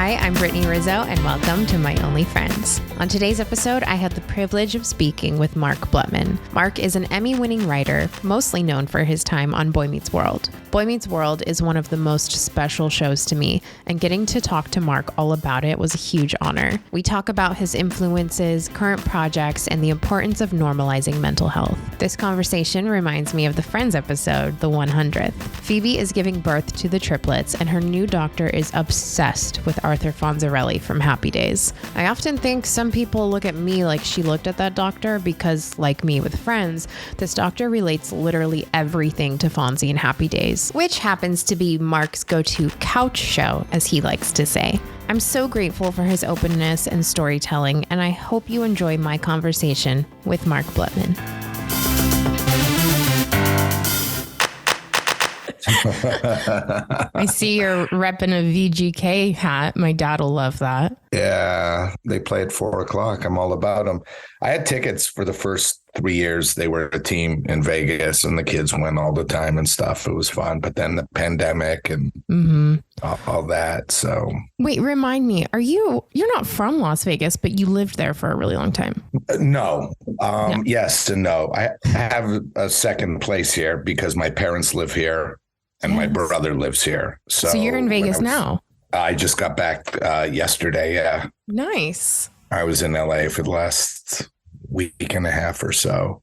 Hi, I'm Brittany Rizzo, and welcome to My Only Friends. On today's episode, I had the privilege of speaking with Mark Blutman. Mark is an Emmy-winning writer, mostly known for his time on Boy Meets World. Boy Meets World is one of the most special shows to me, and getting to talk to Mark all about it was a huge honor. We talk about his influences, current projects, and the importance of normalizing mental health. This conversation reminds me of the Friends episode, the 100th. Phoebe is giving birth to the triplets, and her new doctor is obsessed with Arthur Fonzarelli from Happy Days. I often think some people look at me like she looked at that doctor because, like me with Friends, this doctor relates literally everything to Fonzie and Happy Days, which happens to be Mark's go-to couch show, as he likes to say. I'm so grateful for his openness and storytelling, and I hope you enjoy my conversation with Mark Blutman. I see you're repping a VGK hat. My dad will love that. Yeah, they play at 4:00. I'm all about them. I had tickets for the first 3 years. They were a team in Vegas and the kids went all the time and stuff. It was fun. But then the pandemic and all that. So wait, remind me, you're not from Las Vegas, but you lived there for a really long time. No. Yes and no. I have a second place here because my parents live here and my brother lives here. So you're in Vegas now? I just got back yesterday. Yeah. Nice. I was in LA for the last week and a half or so.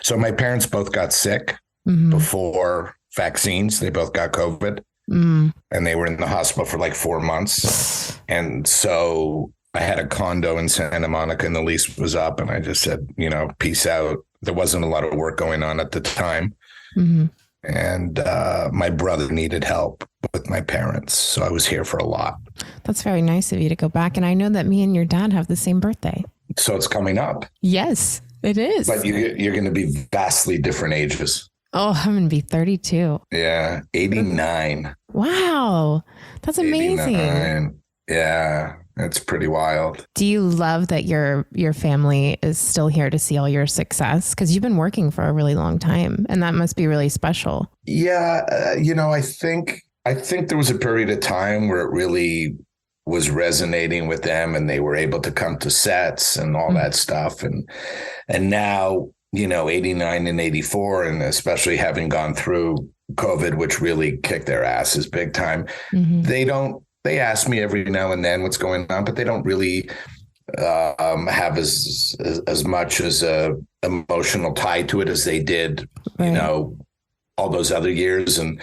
So my parents both got sick before vaccines. They both got COVID and they were in the hospital for like 4 months. And so I had a condo in Santa Monica and the lease was up and I just said, peace out. There wasn't a lot of work going on at the time. And my brother needed help with my parents. So I was here for a lot. That's very nice of you to go back. And I know that me and your dad have the same birthday. So it's coming up. Yes, it is. But you're going to be vastly different ages. Oh, I'm going to be 32. Yeah, 89. Wow. That's amazing. 89. Yeah, it's pretty wild. Do you love that your family is still here to see all your success? Because you've been working for a really long time and that must be really special. Yeah, I think there was a period of time where it really was resonating with them and they were able to come to sets and all that stuff. And now, 89 and 84, and especially having gone through COVID, which really kicked their asses big time, they ask me every now and then what's going on, but they don't really have as much as a emotional tie to it as they did, all those other years. And,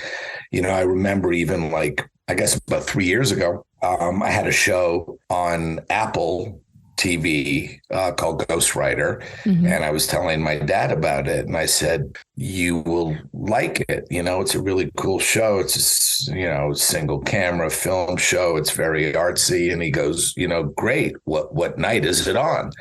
I remember even I guess about 3 years ago, I had a show on Apple TV called Ghostwriter. And I was telling my dad about it. And I said, you will like it. It's a really cool show. It's a, single camera film show. It's very artsy. And he goes, great. What night is it on?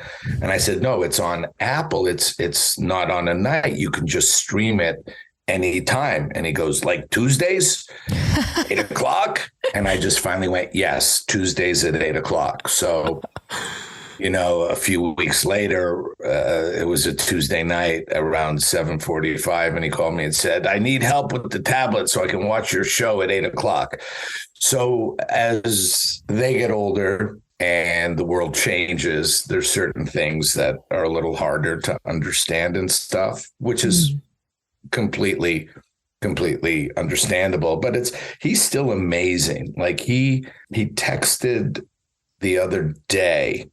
And I said, no, it's on Apple. It's not on a night. You can just stream it anytime. And he goes, like Tuesdays, 8:00. And I just finally went, yes, Tuesdays at 8:00. So, a few weeks later, it was a Tuesday night around 7:45. And he called me and said, I need help with the tablet so I can watch your show at 8:00. So as they get older and the world changes, there's certain things that are a little harder to understand and stuff, which is completely understandable, but he's still amazing. He texted the other day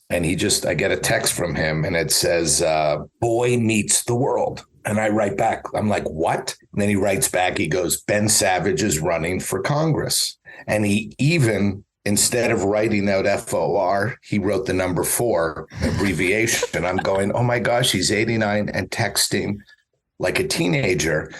and I get a text from him and it says, Boy Meets the World. And I write back, I'm like, what? And then he writes back, he goes, Ben Savage is running for Congress. And he even, instead of writing out FOR, he wrote the number 4 abbreviation. And I'm going, oh my gosh, he's 89 and texting like a teenager.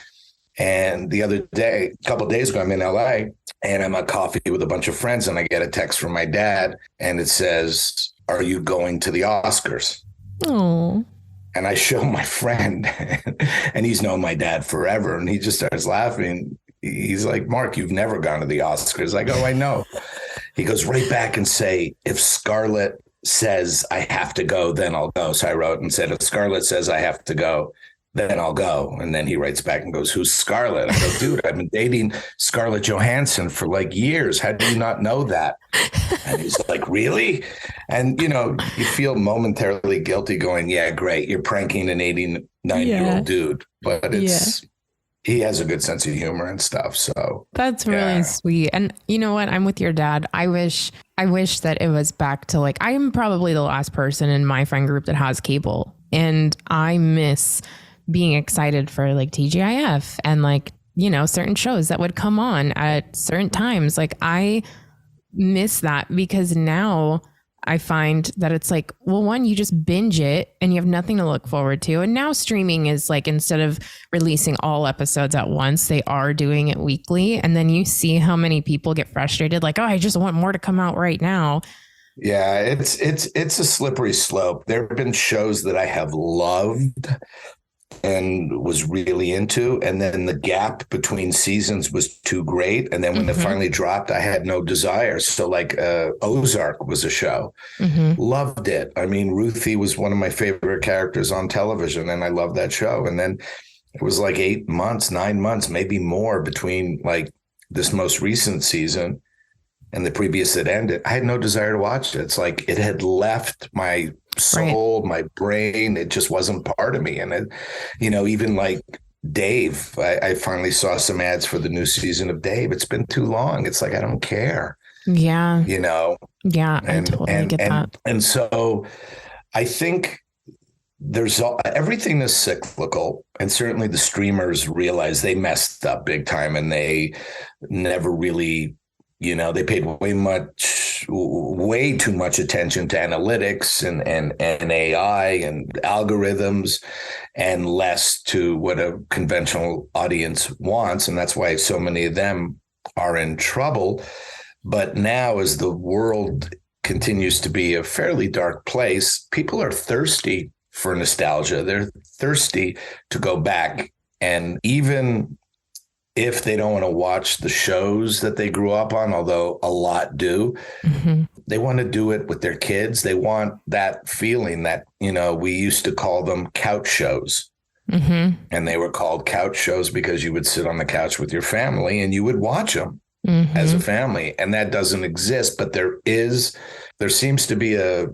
And the other day, a couple of days ago, I'm in LA and I'm at coffee with a bunch of friends and I get a text from my dad and it says, are you going to the Oscars? Oh. And I show my friend and he's known my dad forever. And he just starts laughing. He's like, Mark, you've never gone to the Oscars. I go, I know. He goes right back and say, if Scarlett says I have to go, then I'll go. So I wrote and said, if Scarlett says I have to go, then I'll go. And then he writes back and goes, who's Scarlett? I go, dude, I've been dating Scarlett Johansson for like years. How do you not know that? And he's like, really? And, you feel momentarily guilty going, yeah, great. You're pranking an 89-year-old dude. But he has a good sense of humor and stuff. So that's really sweet. And you know what? I'm with your dad. I wish that it was back to like, I am probably the last person in my friend group that has cable. And I miss being excited for like TGIF and like, certain shows that would come on at certain times. Like I miss that because now I find that it's like, well, one, you just binge it and you have nothing to look forward to. And now streaming is like, instead of releasing all episodes at once, they are doing it weekly. And then you see how many people get frustrated. Like, oh, I just want more to come out right now. Yeah, it's a slippery slope. There have been shows that I have loved and was really into, and then the gap between seasons was too great, and then when it finally dropped, I had no desire. So like Ozark was a show, loved it. I mean, Ruthie was one of my favorite characters on television, and I loved that show. And then it was like 8 months, 9 months, maybe more between like this most recent season and the previous that ended. I had no desire to watch it. It's like it had left my soul, my brain. It just wasn't part of me. And it, even like Dave, I finally saw some ads for the new season of Dave. It's been too long. It's like, I don't care. Yeah. Yeah. I totally get that. And so I think everything is cyclical, and certainly the streamers realize they messed up big time, and they never really, they paid way too much attention to analytics and AI and algorithms, and less to what a conventional audience wants. And that's why so many of them are in trouble. But now, as the world continues to be a fairly dark place, people are thirsty for nostalgia. They're thirsty to go back. And even if they don't want to watch the shows that they grew up on, although a lot do, they want to do it with their kids. They want that feeling that, we used to call them couch shows. And they were called couch shows because you would sit on the couch with your family and you would watch them as a family. And that doesn't exist, but there seems to be a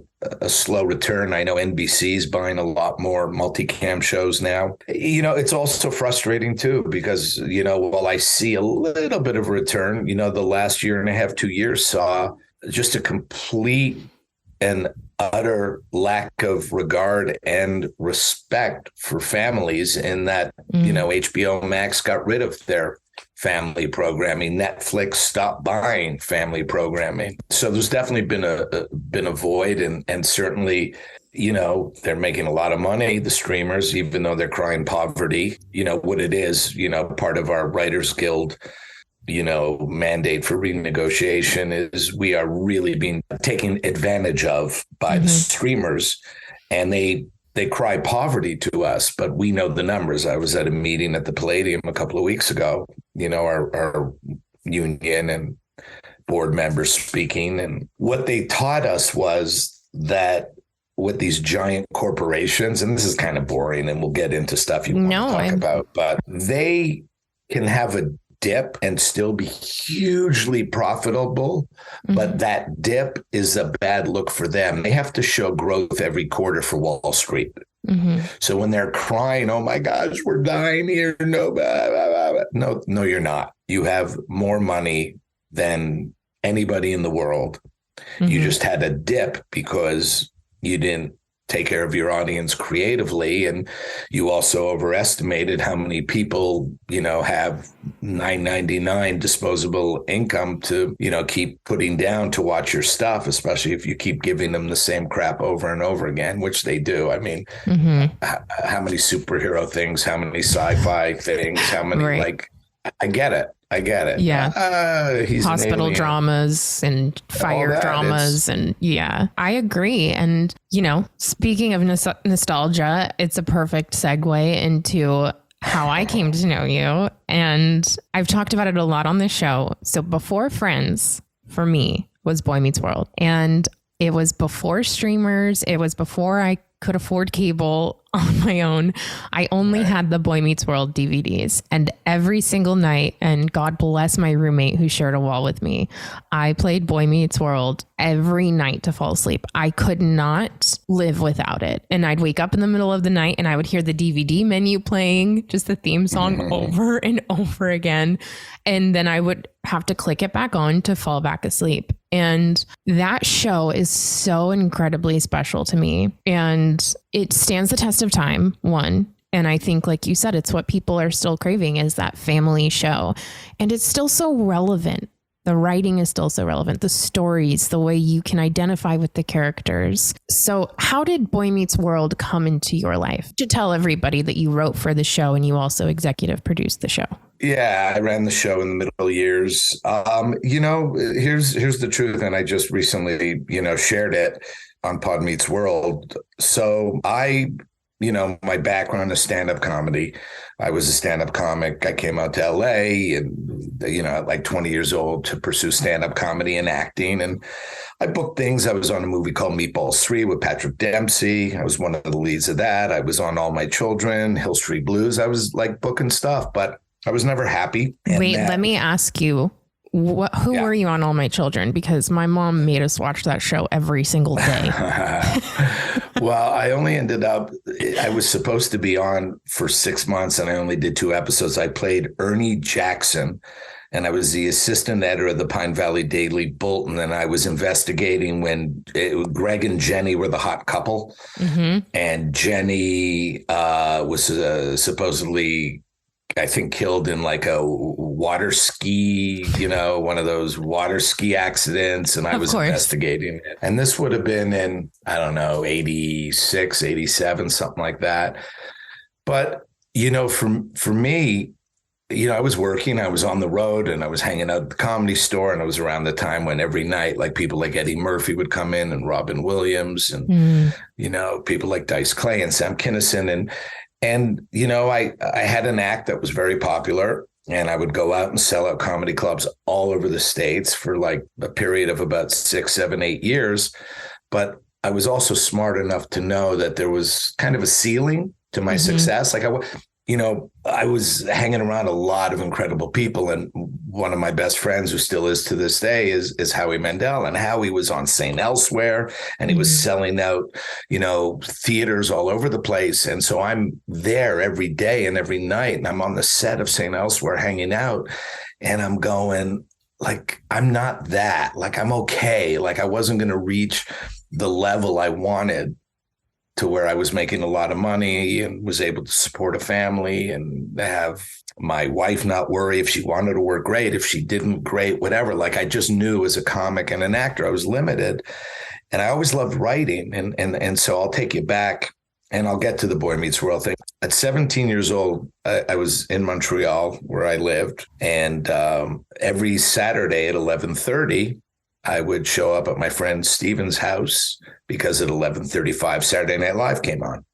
slow return. I know NBC's buying a lot more multicam shows now. It's also frustrating too, because, while I see a little bit of a return, the last year and a half, 2 years saw just a complete and utter lack of regard and respect for families, in that, HBO Max got rid of their family programming. Netflix stopped buying family programming. So there's definitely been a void, and certainly, they're making a lot of money, the streamers, even though they're crying poverty. What it is, part of our Writers Guild, mandate for renegotiation is we are really being taken advantage of by the streamers, and they cry poverty to us, but we know the numbers. I was at a meeting at the Palladium a couple of weeks ago, our union and board members speaking. And what they taught us was that with these giant corporations, and this is kind of boring and we'll get into stuff you want to talk about, but they can have a dip and still be hugely profitable, but that dip is a bad look for them. They have to show growth every quarter for Wall Street. So when they're crying, oh my gosh, we're dying here, no, blah, blah, blah. No, you're not. You have more money than anybody in the world. You just had a dip because you didn't take care of your audience creatively, and you also overestimated how many people have $9.99 disposable income to keep putting down to watch your stuff, especially if you keep giving them the same crap over and over again, which they do. I mean, how many superhero things, how many sci-fi things, how many I get it. Yeah. He's hospital dramas and fire dramas. And I agree. And, speaking of nostalgia, it's a perfect segue into how I came to know you. And I've talked about it a lot on this show. So before Friends, for me, was Boy Meets World. And it was before streamers. It was before I could afford cable on my own. I only had the Boy Meets World DVDs, and every single night, and God bless my roommate who shared a wall with me, I played Boy Meets World every night to fall asleep. I could not live without it. And I'd wake up in the middle of the night and I would hear the DVD menu playing, just the theme song over and over again. And then I would have to click it back on to fall back asleep. And that show is so incredibly special to me. And it stands the test of time, one. And I think, like you said, it's what people are still craving, is that family show. And it's still so relevant. The writing is still so relevant. The stories, the way you can identify with the characters. So how did Boy Meets World come into your life? To tell everybody that you wrote for the show and you also executive produced the show. Yeah, I ran the show in the middle years. Here's the truth. And I just recently, shared it on Pod Meets World. So my background is stand-up comedy. I was a stand-up comic. I came out to LA and, at like 20 years old to pursue stand-up comedy and acting. And I booked things. I was on a movie called Meatballs 3 with Patrick Dempsey. I was one of the leads of that. I was on All My Children, Hill Street Blues. I was like booking stuff, but I was never happy. Wait, let me ask you. Who were you on All My Children? Because my mom made us watch that show every single day. Well, I was supposed to be on for 6 months and I only did 2 episodes. I played Ernie Jackson and I was the assistant editor of the Pine Valley Daily Bulletin. And I was investigating when Greg and Jenny were the hot couple. Mm-hmm. And Jenny was supposedly, I think, killed in like a water ski, one of those water ski accidents. And I was investigating it. And this would have been in, I don't know, 86, 87, something like that. But, for me, I was working, I was on the road and I was hanging out at the Comedy Store. And it was around the time when every night, like people like Eddie Murphy would come in and Robin Williams and, people like Dice Clay and Sam Kinison. And, I had an act that was very popular and I would go out and sell out comedy clubs all over the States for like a period of about 6, 7, 8 years. But I was also smart enough to know that there was kind of a ceiling to my success. Like I was hanging around a lot of incredible people. And one of my best friends, who still is to this day, is Howie Mandel. And Howie was on St. Elsewhere and he was selling out, theaters all over the place. And so I'm there every day and every night. And I'm on the set of St. Elsewhere hanging out. And I'm going, like, I'm not that. Like, I'm okay. Like, I wasn't going to reach the level I wanted to where I was making a lot of money and was able to support a family and have my wife not worry if she wanted to work, great. If she didn't, great, whatever. Like, I just knew as a comic and an actor, I was limited. And I always loved writing. And so I'll take you back and I'll get to the Boy Meets World thing. At 17 years old, I was in Montreal where I lived. And every Saturday at 11:30, I would show up at my friend Steven's house because at 11:35 Saturday Night Live came on.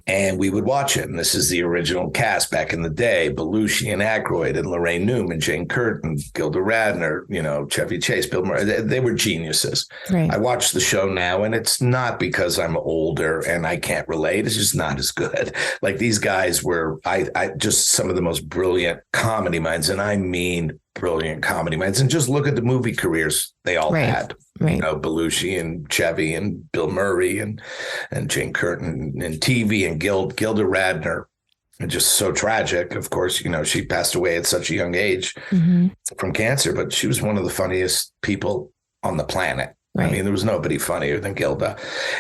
And we would watch it. And this is the original cast back in the day: Belushi and Aykroyd and Lorraine Newman, Jane Curtin, Gilda Radner, Chevy Chase, Bill Murray. They were geniuses. Right. I watch the show now, and it's not because I'm older and I can't relate. It's just not as good. Like, these guys were I just some of the most brilliant comedy minds. And I mean brilliant comedy minds. And just look at the movie careers they all had. Right. Belushi and Chevy and Bill Murray and Jane Curtin and TV and Gilda Radner. And just so tragic. Of course, she passed away at such a young age from cancer, but she was one of the funniest people on the planet. Right. I mean, there was nobody funnier than Gilda.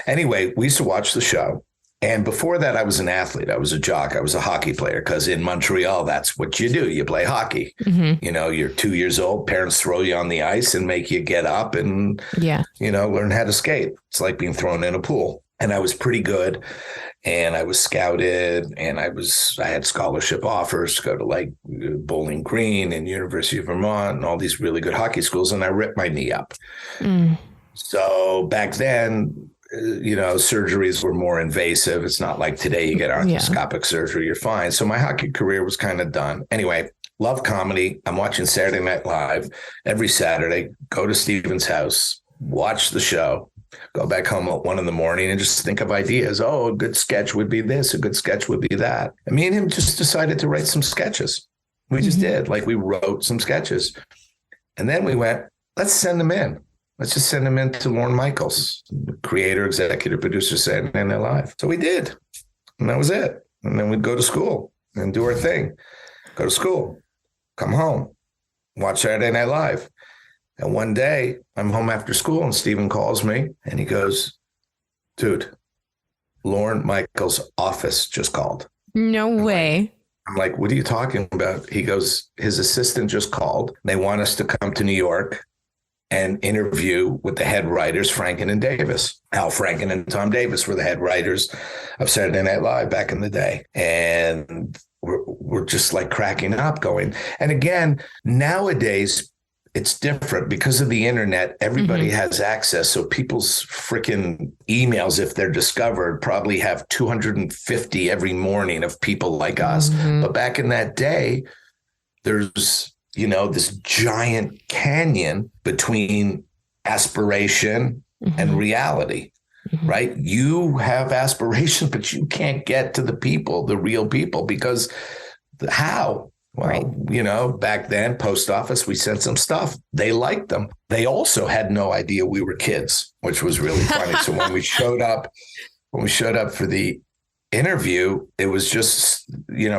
Anyway, we used to watch the show. And before that, I was an athlete. I was a jock. I was a hockey player because in Montreal, that's what you do. You play hockey. You're 2 years old. Parents throw you on the ice and make you get up and, learn how to skate. It's like being thrown in a pool. And I was pretty good. And I was scouted and I had scholarship offers to go to like Bowling Green and University of Vermont and all these really good hockey schools. And I ripped my knee up. So back then, surgeries were more invasive. It's not like today you get arthroscopic surgery, you're fine. So my hockey career was kind of done. Anyway, love comedy. I'm watching Saturday Night Live every Saturday, go to Steven's house, watch the show. go back home at 1 a.m. and just think of ideas. Oh, a good sketch would be this. A good sketch would be that. And me and him just decided to write some sketches. We just did. Like we wrote some sketches. And then we went, let's send them in. Let's just send them in to Lorne Michaels, the creator, executive producer, Saturday Night Live. So we did. And that was it. And then we'd go to school and do our thing. Go to school, come home, watch Saturday Night Live. And one day I'm home after school and Steven calls me and he goes, dude, Lorne Michaels' office just called. No way. I'm like, what are you talking about? He goes, his assistant just called. They want us to come to New York and interview with the head writers, Franken and Davis. Al Franken and Tom Davis were the head writers of Saturday Night Live back in the day. And we're just like cracking up going. And again, nowadays, it's different because of the internet. Everybody has access. So people's freaking emails, if they're discovered, probably have 250 every morning of people like us. But back in that day, there's, this giant canyon between aspiration and reality, right? You have aspirations, but you can't get to the people, the real people, because how? Well, back then, post office, we sent some stuff. They liked them. They also had no idea we were kids, which was really funny. So when we showed up for the interview, it was just,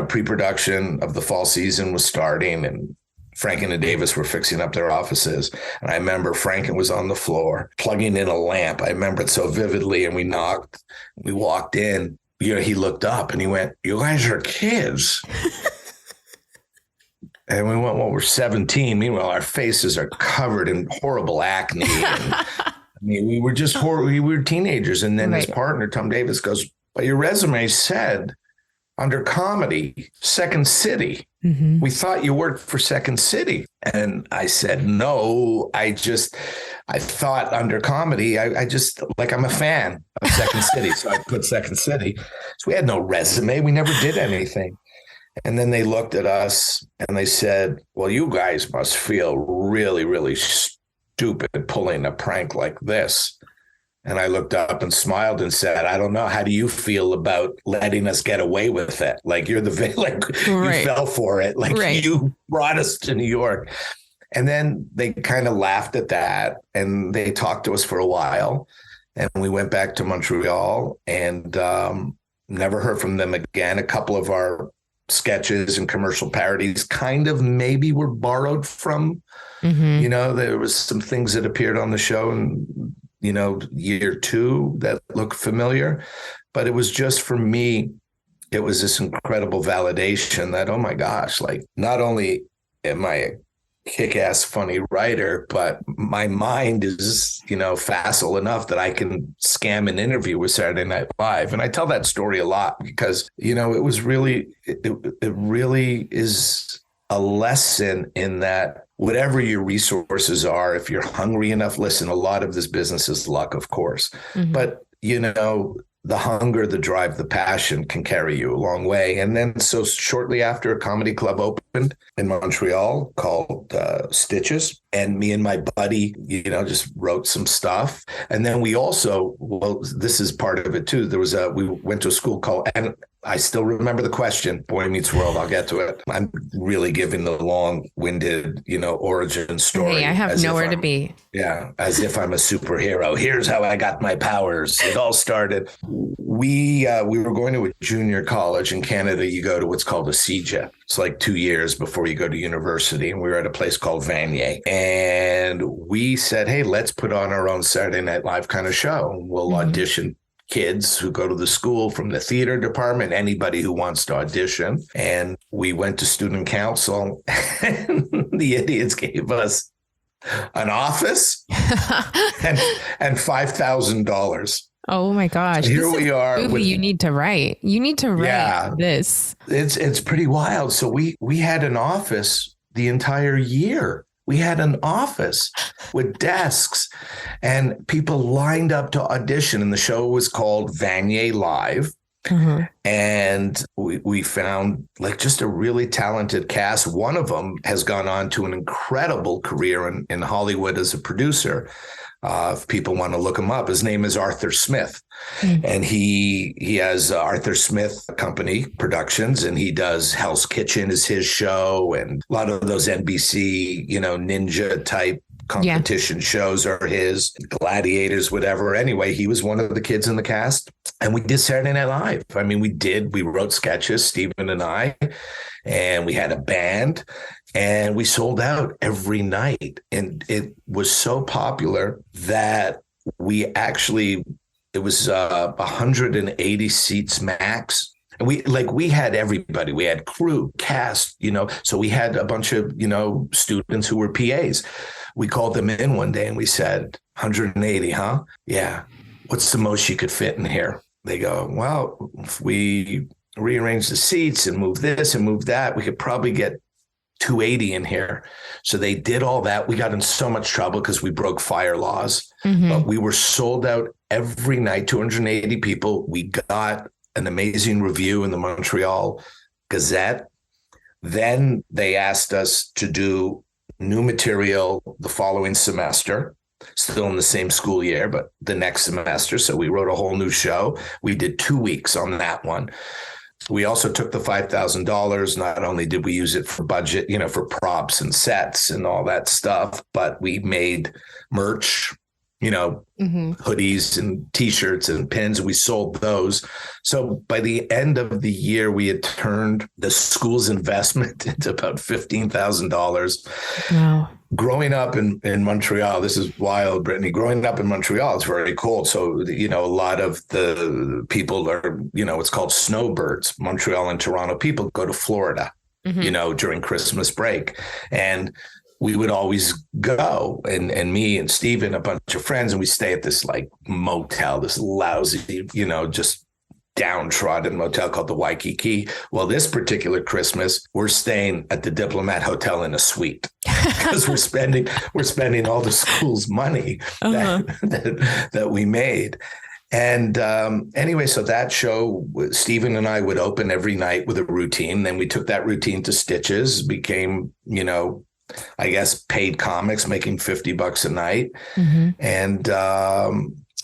pre-production of the fall season was starting and Franken and Davis were fixing up their offices. And I remember Franken was on the floor plugging in a lamp. I remember it so vividly. And we knocked, we walked in, he looked up and he went, you guys are kids. And we went, well, we're 17. Meanwhile, our faces are covered in horrible acne. And, we were just we were teenagers. And then his partner, Tom Davis, goes, but your resume said under comedy, Second City. We thought you worked for Second City. And I said, no, I thought under comedy, I just, like, I'm a fan of Second City. So I put Second City. So we had no resume. We never did anything. And then they looked at us and they said, well, you guys must feel really, really stupid pulling a prank like this. And I looked up and smiled and said, I don't know. How do you feel about letting us get away with it? Like you're you fell for it. Like you brought us to New York. And then they kind of laughed at that and they talked to us for a while. And we went back to Montreal and never heard from them again. A couple of our sketches and commercial parodies kind of maybe were borrowed from, there was some things that appeared on the show in, year 2 that looked familiar, but it was just, for me, it was this incredible validation that, oh my gosh, like not only am I a kick-ass funny writer, but my mind is, facile enough that I can scam an interview with Saturday Night Live. And I tell that story a lot because, it was really, it really is a lesson in that whatever your resources are, if you're hungry enough, listen, a lot of this business is luck, of course, but, the hunger, the drive, the passion can carry you a long way. And then so shortly after, a comedy club opened in Montreal called Stitches. And me and my buddy, just wrote some stuff. And then we also, well, this is part of it too. We went to a school called, and I still remember the question, Boy Meets World. I'll get to it. I'm really giving the long-winded, origin story. Hey, I have nowhere to be. Yeah, as if I'm a superhero. Here's how I got my powers. It all started. We were going to a junior college in Canada. You go to what's called a CEGEP. It's like 2 years before you go to university. And we were at a place called Vanier. And we said, hey, let's put on our own Saturday Night Live kind of show. We'll audition kids who go to the school from the theater department, anybody who wants to audition. And we went to student council and the idiots gave us an office and $5,000. Oh my gosh. So here we are. You need to write. You need to write this. It's pretty wild. So we had an office the entire year. We had an office with desks and people lined up to audition. And the show was called Vanier Live. And we found like just a really talented cast. One of them has gone on to an incredible career in Hollywood as a producer. If people want to look him up, his name is Arthur Smith. Mm. And he has Arthur Smith Company Productions, and he does Hell's Kitchen is his show, and a lot of those NBC, ninja type competition shows are his, Gladiators, whatever. Anyway, he was one of the kids in the cast, and we did Saturday Night Live. I mean, we wrote sketches, Stephen and I, and we had a band, and we sold out every night. And it was so popular that it was 180 seats max. And we had everybody. We had crew, cast, so we had a bunch of, students who were PAs. We called them in one day and we said, 180, huh? Yeah. What's the most you could fit in here? They go, well, if we rearrange the seats and move this and move that, we could probably get 280 in here. So they did all that. We got in so much trouble because we broke fire laws, but we were sold out every night, 280 people. We got an amazing review in the Montreal Gazette. Then they asked us to do new material the following semester, still in the same school year, but the next semester. So we wrote a whole new show. We did 2 weeks on that one. We also took the $5,000. Not only did we use it for budget, for props and sets and all that stuff, but we made merch, hoodies and T-shirts and pins. We sold those. So by the end of the year, we had turned the school's investment into about $15,000. Wow. Growing up in Montreal, this is wild, Brittany. Growing up in Montreal, it's very cold. So, a lot of the people are, it's called snowbirds. Montreal and Toronto people go to Florida, during Christmas break. And we would always go, and me and Steve and a bunch of friends, and we stay at this like motel, this lousy, just downtrodden motel called the Waikiki. Well, this particular Christmas, we're staying at the Diplomat Hotel in a suite because we're spending all the school's money that we made. And anyway, so that show, Stephen and I would open every night with a routine. Then we took that routine to Stitches, became, I guess, paid comics, making $50 a night. And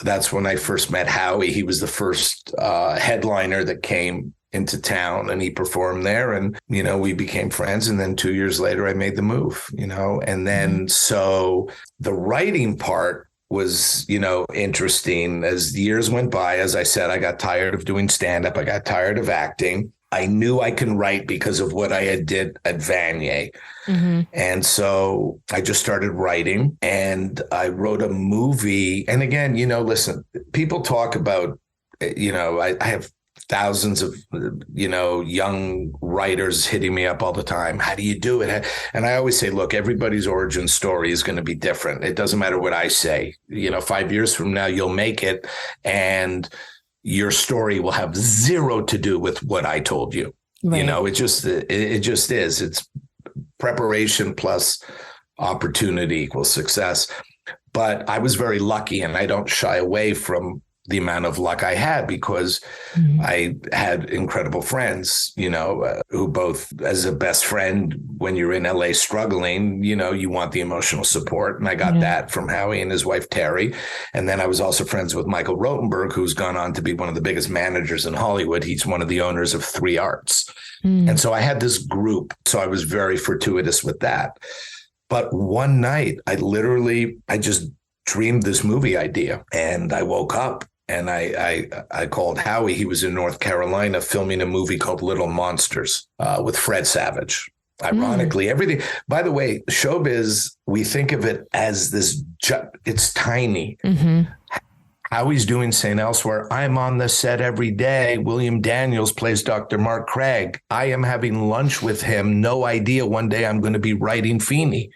that's when I first met Howie. He was the first headliner that came into town, and he performed there. And, we became friends. And then 2 years later, I made the move, and then so the writing part was, interesting. As the years went by, as I said, I got tired of doing stand-up. I got tired of acting. I knew I can write because of what I had did at Vanier. And so I just started writing, and I wrote a movie. And again, listen, people talk about, I have thousands of, young writers hitting me up all the time. How do you do it? And I always say, look, everybody's origin story is going to be different. It doesn't matter what I say. 5 years from now, you'll make it, and your story will have zero to do with what I told you. Right. It just is. It's preparation plus opportunity equals success. But I was very lucky, and I don't shy away from the amount of luck I had because I had incredible friends, who both, as a best friend, when you're in LA struggling, you want the emotional support. And I got that from Howie and his wife, Terry. And then I was also friends with Michael Rotenberg, who's gone on to be one of the biggest managers in Hollywood. He's one of the owners of 3 Arts. And so I had this group. So I was very fortuitous with that. But one night I just dreamed this movie idea, and I woke up. And I called Howie. He was in North Carolina filming a movie called Little Monsters with Fred Savage. Ironically, everything, by the way, showbiz, we think of it as this, it's tiny. Howie's doing St. Elsewhere. I'm on the set every day. William Daniels plays Dr. Mark Craig. I am having lunch with him. No idea one day I'm going to be writing Feeney.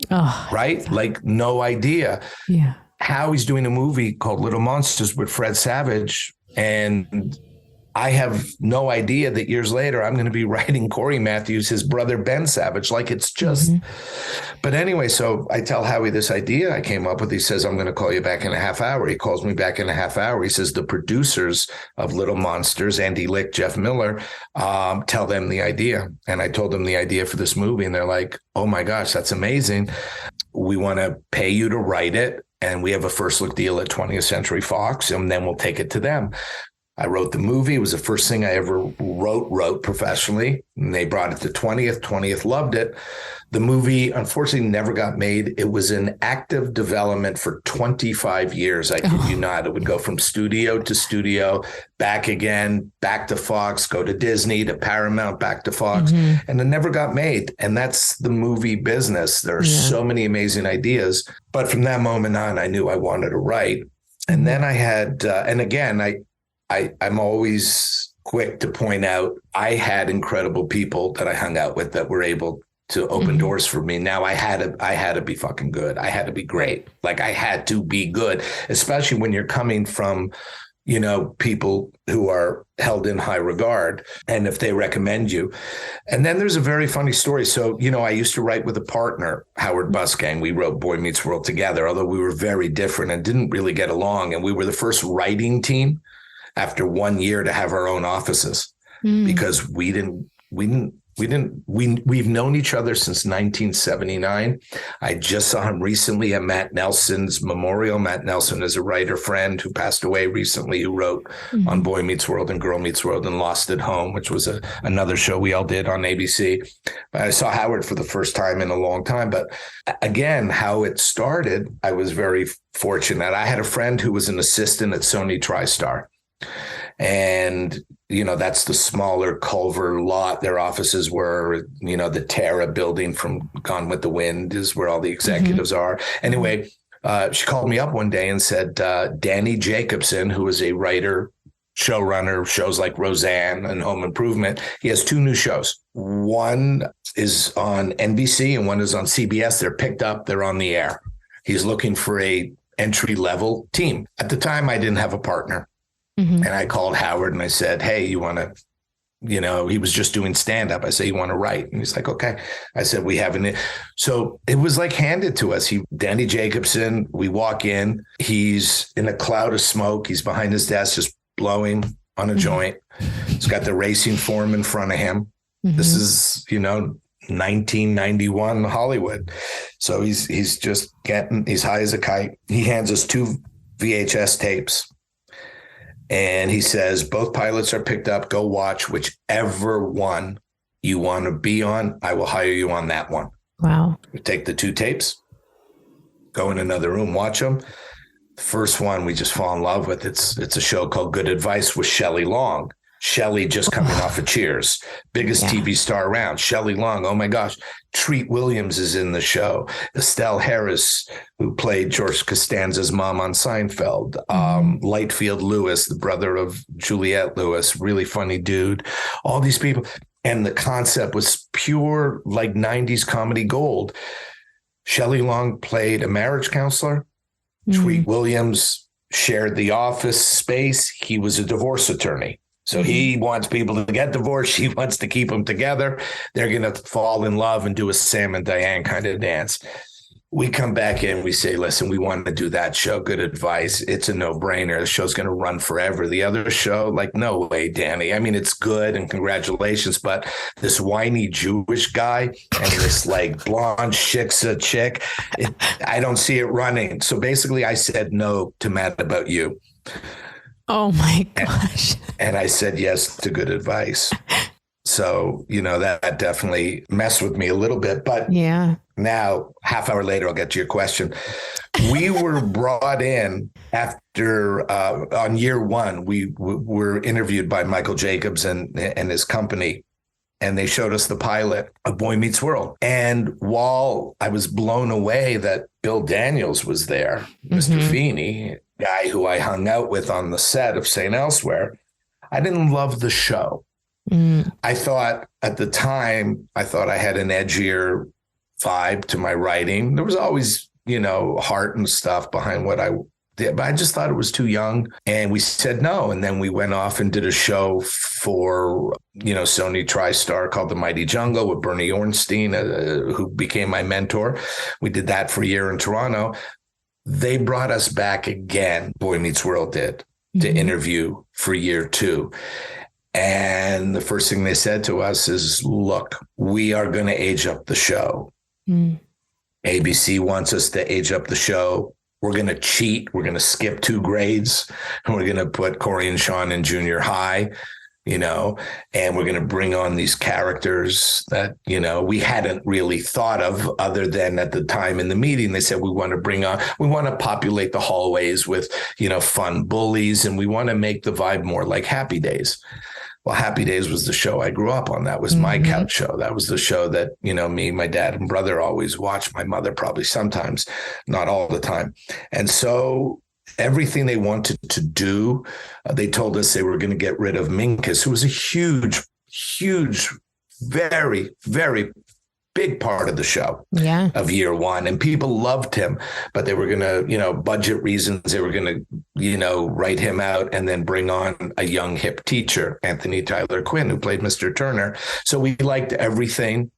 Oh, right? Like, no idea. Yeah. Howie's doing a movie called Little Monsters with Fred Savage, and I have no idea that years later I'm going to be writing Corey Matthews, his brother Ben Savage. Like, it's just, but anyway, so I tell Howie this idea I came up with. He says, I'm going to call you back in a half hour. He calls me back in a half hour. He says, the producers of Little Monsters, Andy Lick, Jeff Miller, tell them the idea. And I told them the idea for this movie, and they're like, oh my gosh, that's amazing. We want to pay you to write it. and we have a first look deal at 20th Century Fox, and then we'll take it to them. I wrote the movie. It was the first thing I ever wrote professionally. And they brought it to 20th. 20th loved it. The movie, unfortunately, never got made. It was in active development for 25 years. I kid you not. It would go from studio to studio, back again, back to Fox, go to Disney, to Paramount, back to Fox. And it never got made. And that's the movie business. There are so many amazing ideas. But from that moment on, I knew I wanted to write. And then I had, and again, I'm always quick to point out, I had incredible people that I hung out with that were able to open doors for me. Now I had to be fucking good. I had to be great. Like I had to be good, especially when you're coming from, you know, people who are held in high regard and if they recommend you. And then there's a very funny story. So, you know, I used to write with a partner, Howard Busgang. We wrote Boy Meets World together, although we were very different and didn't really get along. And we were the first writing team after 1 year to have our own offices because we've known each other since 1979. I just saw him recently at Matt Nelson's memorial. Matt Nelson is a writer friend who passed away recently, who wrote on Boy Meets World and Girl Meets World and Lost at Home, which was another show we all did on ABC. I saw Howard for the first time in a long time. But again, how it started, I was very fortunate. I had a friend who was an assistant at Sony TriStar. And, you know, that's the smaller Culver lot. Their offices were, you know, the Terra building from Gone with the Wind is where all the executives are. Anyway, she called me up one day and said, Danny Jacobson, who is a writer, showrunner, shows like Roseanne and Home Improvement, he has 2 new shows. One is on NBC and one is on CBS. They're picked up. They're on the air. He's looking for a entry-level team. At the time, I didn't have a partner. And I called Howard and I said, hey, you want to, you know, he was just doing stand-up. I said, you want to write? And he's like, okay. I said, we have an, so it was like handed to us. Danny Jacobson, we walk in, he's in a cloud of smoke. He's behind his desk, just blowing on a joint. He's got the racing form in front of him. This is, you know, 1991 Hollywood. So he's just he's high as a kite. He hands us 2 VHS tapes. And he says, both pilots are picked up. Go watch whichever one you want to be on. I will hire you on that one. Wow. We take the 2 tapes, go in another room, watch them. The first one we just fall in love with. It's a show called Good Advice with Shelley Long. Shelley just coming off of Cheers, biggest TV star around. Shelley Long, oh my gosh. Treat Williams is in the show. Estelle Harris, who played George Costanza's mom on Seinfeld. Lightfield Lewis, the brother of Juliette Lewis, really funny dude. All these people. And the concept was pure like 90s comedy gold. Shelley Long played a marriage counselor. Treat Williams shared the office space. He was a divorce attorney. So he wants people to get divorced. She wants to keep them together. They're going to fall in love and do a Sam and Diane kind of dance. We come back in, we say, listen, we want to do that show, Good Advice. It's a no-brainer. The show's going to run forever. The other show, like, no way, Danny. I mean, it's good and congratulations, but this whiny Jewish guy and this like blonde shiksa chick, I don't see it running. So basically I said no to Mad About You. Oh my gosh. And I said yes to Good Advice. So, you know, that definitely messed with me a little bit. But now, half hour later, I'll get to your question. We were brought in after, on year 1, we were interviewed by Michael Jacobs and his company. And they showed us the pilot of Boy Meets World. And while I was blown away that Bill Daniels was there, Mr. Feeney, guy who I hung out with on the set of St. Elsewhere, I didn't love the show. I thought at the time, I had an edgier vibe to my writing. There was always, you know, heart and stuff behind what I did, but I just thought it was too young. And we said no. And then we went off and did a show for, you know, Sony TriStar called The Mighty Jungle with Bernie Ornstein, who became my mentor. We did that for a year in Toronto. They brought us back again, Boy Meets World did, to interview for year 2. And the first thing they said to us is, look, we are going to age up the show. ABC wants us to age up the show. we're going to cheat. We're going to skip 2 grades and we're going to put Corey and Sean in junior high, and we're going to bring on these characters that, we hadn't really thought of other than at the time in the meeting, they said, we want to populate the hallways with, fun bullies, and we want to make the vibe more like Happy Days. Well, Happy Days was the show I grew up on. That was my couch show. That was the show that, me, my dad, and brother always watched. My mother probably sometimes, not all the time. And so everything they wanted to do, they told us they were going to get rid of Minkus, who was a huge, very, very big part of the show of year one. And people loved him, but they were going to, budget reasons, they were going to, write him out and then bring on a young hip teacher, Anthony Tyler Quinn, who played Mr. Turner. So we liked everything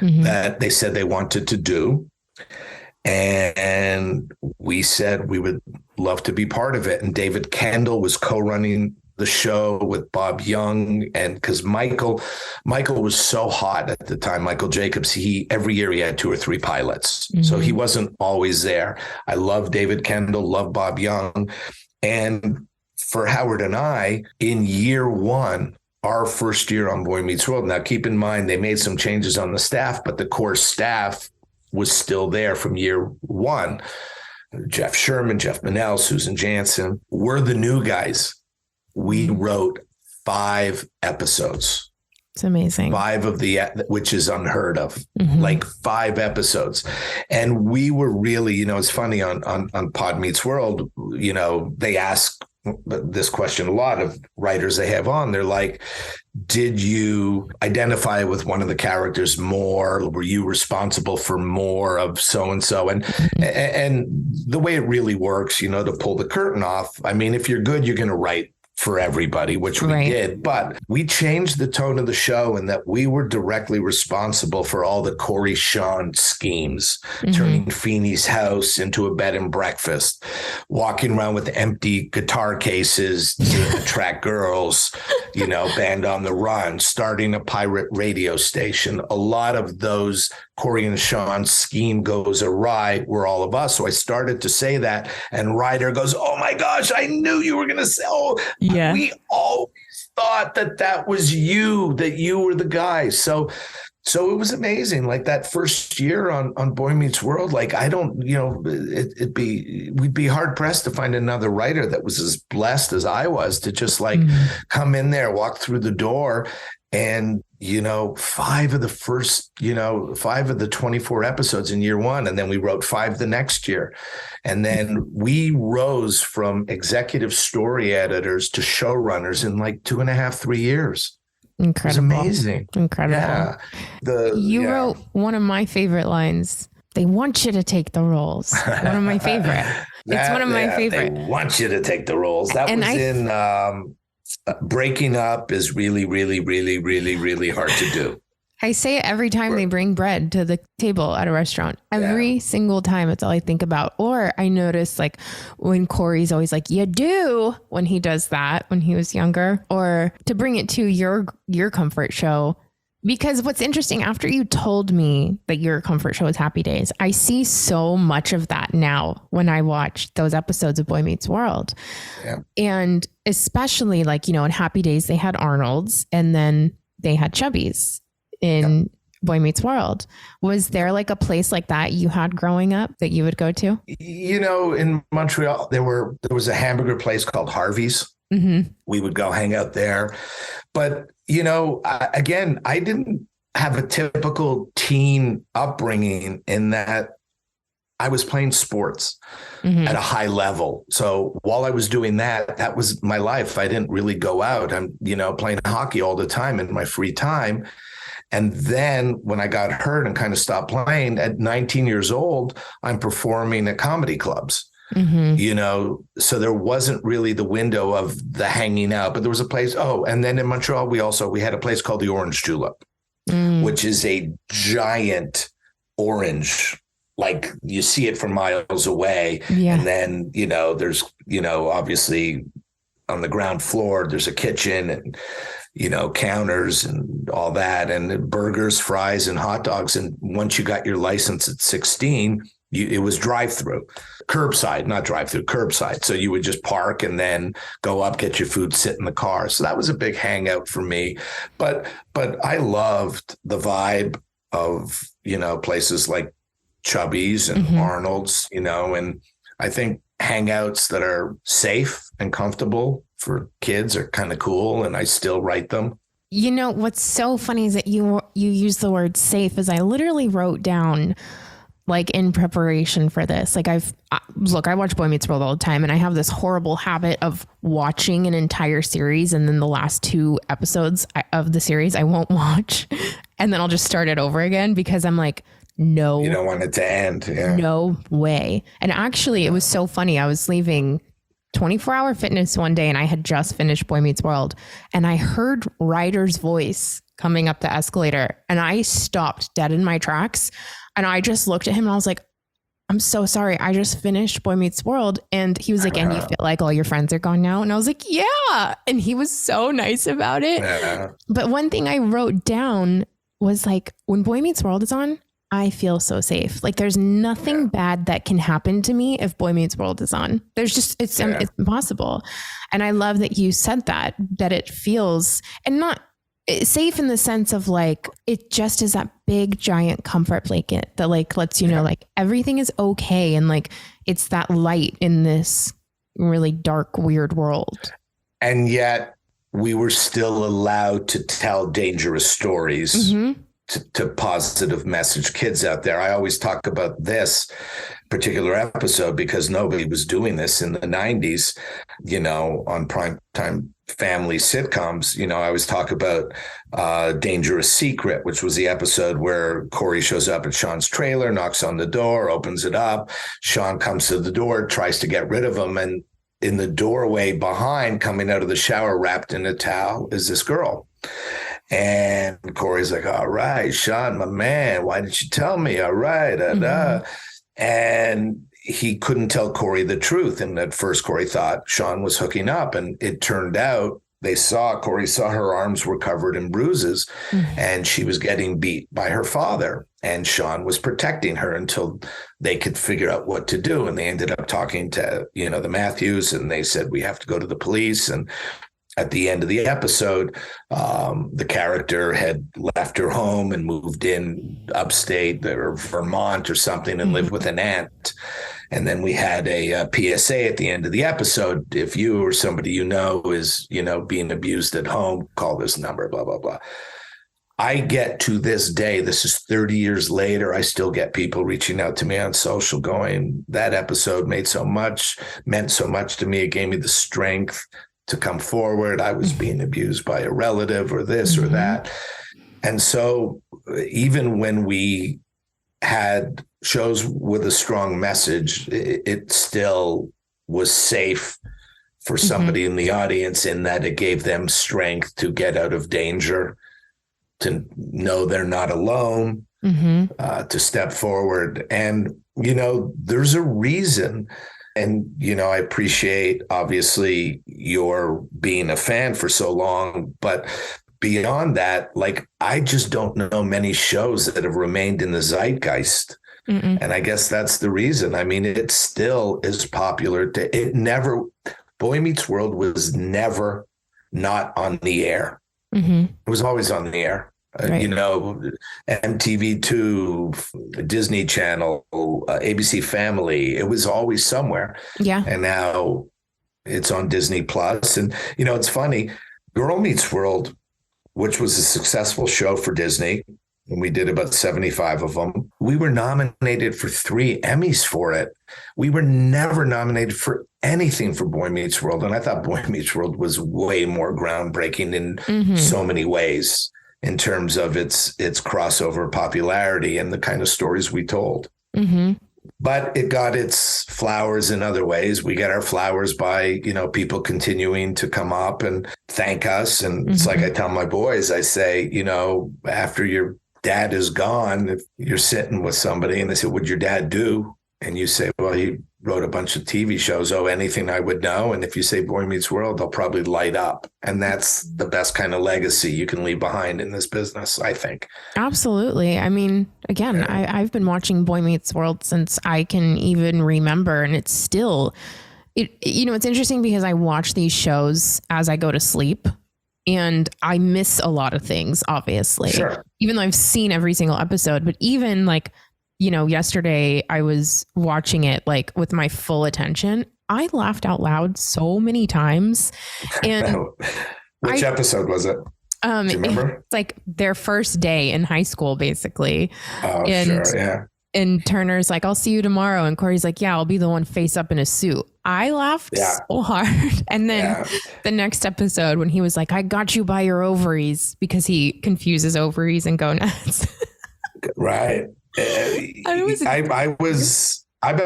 that they said they wanted to do. And we said we would love to be part of it. And David Kendall was co-running the show with Bob Young. And because Michael was so hot at the time, Michael Jacobs, every year he had 2 or 3 pilots. So he wasn't always there. I love David Kendall, love Bob Young. And for Howard and I, in year one, our first year on Boy Meets World, now keep in mind, they made some changes on the staff, but the core staff was still there from year one. Jeff Sherman, Jeff Manel, Susan Jansen. We're the new guys. We wrote 5 episodes. It's amazing. 5 of which is unheard of, like 5 episodes. And we were really, it's funny on Pod Meets World, they ask this question, a lot of writers they have on, they're like, did you identify with one of the characters more? Were you responsible for more of so-and-so? And the way it really works, to pull the curtain off, I mean, if you're good, you're going to write for everybody, which we did, but we changed the tone of the show in that we were directly responsible for all the Corey Sean schemes, turning Feeney's house into a bed and breakfast, walking around with empty guitar cases to attract girls, Band on the Run, starting a pirate radio station. A lot of those Corey and Sean scheme goes awry were all of us. So I started to say that, and Ryder goes, "Oh my gosh, I knew you were going to say, we always thought that was you, that you were the guy." So it was amazing. Like that first year on Boy Meets World, like we'd be hard pressed to find another writer that was as blessed as I was to just come in there, walk through the door, and 5 of the 24 episodes in year one. And then we wrote 5 the next year. And then we rose from executive story editors to showrunners in like 2.5, 3 years. Incredible. It was amazing. Incredible. Yeah. You wrote one of my favorite lines. They want you to take the roles. One of my favorite. It's one of my favorite. They want you to take the roles. That was in breaking up is really, really, really, really, really hard to do. I say it every time they bring bread to the table at a restaurant. Every single time, it's all I think about. Or I notice like when Corey's always like, "You do," when he does that when he was younger. Or to bring it to your comfort show. Because what's interesting, after you told me that your comfort show is Happy Days, I see so much of that now when I watch those episodes of Boy Meets World. Yeah. And especially like, in Happy Days, they had Arnold's and then they had Chubby's in Boy Meets World. Was there like a place like that you had growing up that you would go to? In Montreal, there was a hamburger place called Harvey's. We would go hang out there. But, I didn't have a typical teen upbringing in that I was playing sports at a high level. So while I was doing that, that was my life. I didn't really go out. I'm, playing hockey all the time in my free time. And then when I got hurt and kind of stopped playing at 19 years old, I'm performing at comedy clubs. So there wasn't really the window of the hanging out, but there was a place. Oh, and then in Montreal, we had a place called the Orange Tulip, which is a giant orange, like you see it from miles away. Yeah. And then, there's, obviously on the ground floor, there's a kitchen and, counters and all that, and burgers, fries, and hot dogs. And once you got your license at 16, it was drive-through, curbside, not drive-through, curbside. So you would just park and then go up, get your food, sit in the car. So that was a big hangout for me. But I loved the vibe of, places like Chubby's and Arnold's, and I think hangouts that are safe and comfortable for kids are kind of cool, and I still write them. What's so funny is that you use the word safe, as I literally wrote down, like, in preparation for this. Like, I watch Boy Meets World all the time, and I have this horrible habit of watching an entire series, and then the last 2 episodes of the series I won't watch, and then I'll just start it over again because I'm like, no, you don't want it to end. Yeah. No way. And actually, it was so funny. I was leaving 24-Hour Fitness one day, and I had just finished Boy Meets World, and I heard Ryder's voice coming up the escalator, and I stopped dead in my tracks, and I just looked at him, and I was like, I'm so sorry. I just finished Boy Meets World. And he was like, and you feel like all your friends are gone now? And I was like, yeah. And he was so nice about it. Yeah. But one thing I wrote down was like, when Boy Meets World is on, I feel so safe. Like, there's nothing bad that can happen to me if Boy Meets World is on. There's just, it's impossible. And I love that you said that it feels, and not safe in the sense of like, it just is that big giant comfort blanket that like lets you know like everything is okay. And like, it's that light in this really dark, weird world. And yet we were still allowed to tell dangerous stories. To positive message kids out there. I always talk about this particular episode because nobody was doing this in the 90s, on primetime family sitcoms. I always talk about Dangerous Secret, which was the episode where Corey shows up at Sean's trailer, knocks on the door, opens it up. Sean comes to the door, tries to get rid of him. And in the doorway behind, coming out of the shower, wrapped in a towel, is this girl. And Corey's like, all right, Sean, my man, why didn't you tell me? All right. And he couldn't tell Corey the truth. And at first, Corey thought Sean was hooking up. And it turned out Corey saw her arms were covered in bruises and she was getting beat by her father. And Sean was protecting her until they could figure out what to do. And they ended up talking to, the Matthews, and they said, we have to go to the police. And at the end of the episode, the character had left her home and moved in upstate or Vermont or something and lived with an aunt. And then we had a PSA at the end of the episode. If you or somebody is, being abused at home, call this number, blah, blah, blah. I get to this day, this is 30 years later, I still get people reaching out to me on social going, that episode meant so much to me. It gave me the strength to come forward. I was being abused by a relative or this or that. And so even when we had shows with a strong message, it still was safe for somebody in the audience in that it gave them strength to get out of danger, to know they're not alone, to step forward. And, there's a reason. And, I appreciate, obviously, your being a fan for so long. But beyond that, like, I just don't know many shows that have remained in the zeitgeist. And I guess that's the reason. I mean, it still is popular. Boy Meets World was never not on the air. It was always on the air. Right. MTV2, Disney Channel, ABC Family, it was always somewhere. Yeah. And now it's on Disney Plus. And, it's funny, Girl Meets World, which was a successful show for Disney, and we did about 75 of them. We were nominated for 3 Emmys for it. We were never nominated for anything for Boy Meets World. And I thought Boy Meets World was way more groundbreaking in so many ways, in terms of its crossover popularity and the kind of stories we told. But it got its flowers in other ways. We get our flowers by, people continuing to come up and thank us. And it's like I tell my boys, I say, after your dad is gone, if you're sitting with somebody and they say, what'd your dad do? And you say, well, he wrote a bunch of TV shows. Oh, anything I would know. And if you say Boy Meets World, they'll probably light up. And that's the best kind of legacy you can leave behind in this business, I think. Absolutely. I mean, again, Yeah. I've been watching Boy Meets World since I can even remember. And it's still, it's interesting because I watch these shows as I go to sleep. And I miss a lot of things, obviously, Sure. even though I've seen every single episode. But even like, yesterday I was watching it like with my full attention. I laughed out loud so many times. And Which episode was it? Do you remember? It's like their first day in high school, basically. Oh, And sure. Yeah. And Turner's like, I'll see you tomorrow. And Corey's like, yeah, I'll be the one face up in a suit. I laughed so hard. And then the next episode when he was like, I got you by your ovaries, because he confuses ovaries and gonads. Right. I'm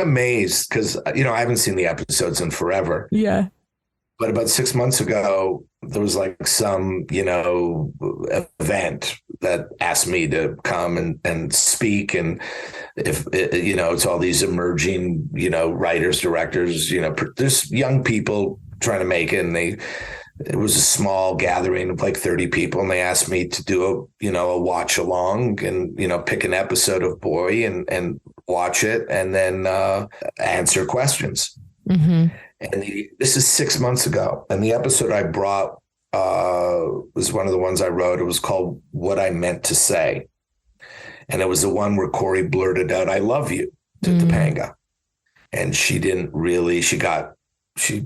amazed because, I haven't seen the episodes in forever. Yeah. But about 6 months ago, there was like some, event that asked me to come and speak. And if, it's all these emerging, writers, directors, there's young people trying to make it. And it was a small gathering of like 30 people. And they asked me to do a watch along and, pick an episode of Boy and watch it and then answer questions. Mm-hmm. And this is 6 months ago. And the episode I brought was one of the ones I wrote. It was called What I Meant to Say. And it was the one where Corey blurted out, I love you to Topanga. And she didn't really, she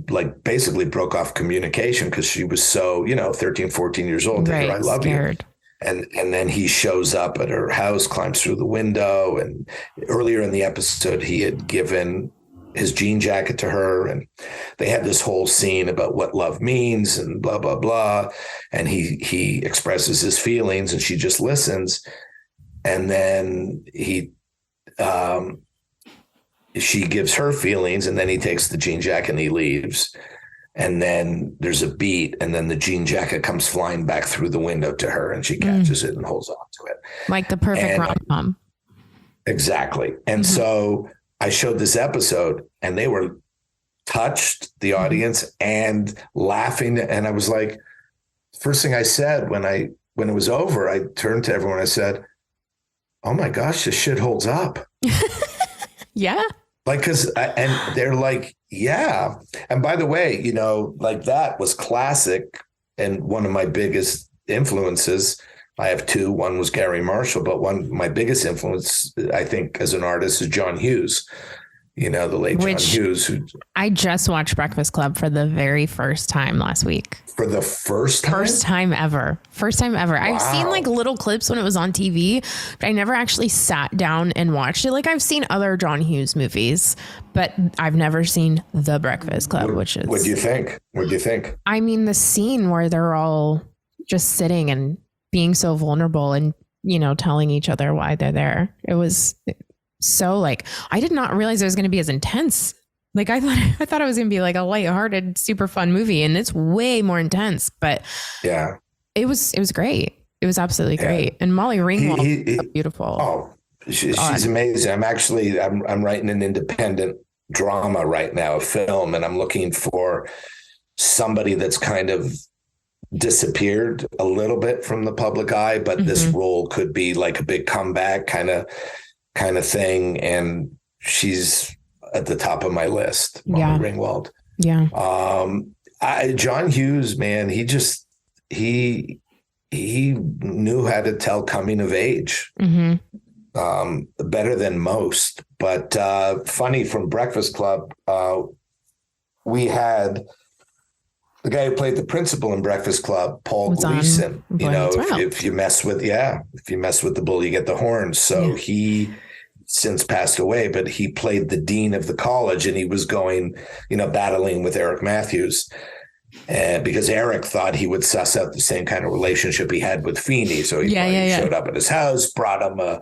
like basically broke off communication because she was so, 13, 14 years old. Right, I love scared. you. And then he shows up at her house, climbs through the window. And earlier in the episode, he had given his jean jacket to her, and they had this whole scene about what love means and blah, blah, blah. And he expresses his feelings and she just listens. And then she gives her feelings, and then he takes the jean jacket and he leaves. And then there's a beat, and then the jean jacket comes flying back through the window to her, and she catches it and holds on to it. Like the perfect rom-com. Exactly. And so I showed this episode and they were touched, the audience, and laughing. And I was like, first thing I said when it was over, I turned to everyone. I said, oh my gosh, this shit holds up. Yeah. Like, and they're like, yeah. And by the way, like that was classic. And one of my biggest influences, I have two. One was Gary Marshall, but my biggest influence, I think, as an artist is John Hughs. The late John Hughs. I just watched Breakfast Club for the very first time last week. For the first time? First time ever. Wow. I've seen like little clips when it was on TV, but I never actually sat down and watched it. Like I've seen other John Hughes movies, but I've never seen The Breakfast Club, What do you think? I mean, the scene where they're all just sitting and being so vulnerable and, telling each other why they're there. It was so like, I did not realize it was going to be as intense. Like I thought it was going to be like a lighthearted, super fun movie, and it's way more intense, but yeah, it was great. It was absolutely great. And Molly Ringwald, so beautiful. Oh, she's amazing. I'm writing an independent drama right now, a film, and I'm looking for somebody that's kind of disappeared a little bit from the public eye, but this role could be like a big comeback kind of thing. And she's at the top of my list, Molly Ringwald. Yeah. John Hughes, man, he knew how to tell coming of age better than most. But funny, from Breakfast Club, we had the guy who played the principal in Breakfast Club, Paul Gleason. If you mess with the bull, you get the horns. So he since passed away, but he played the dean of the college, and he was going, battling with Eric Matthews. Because Eric thought he would suss out the same kind of relationship he had with Feeney. So he showed up at his house, brought him a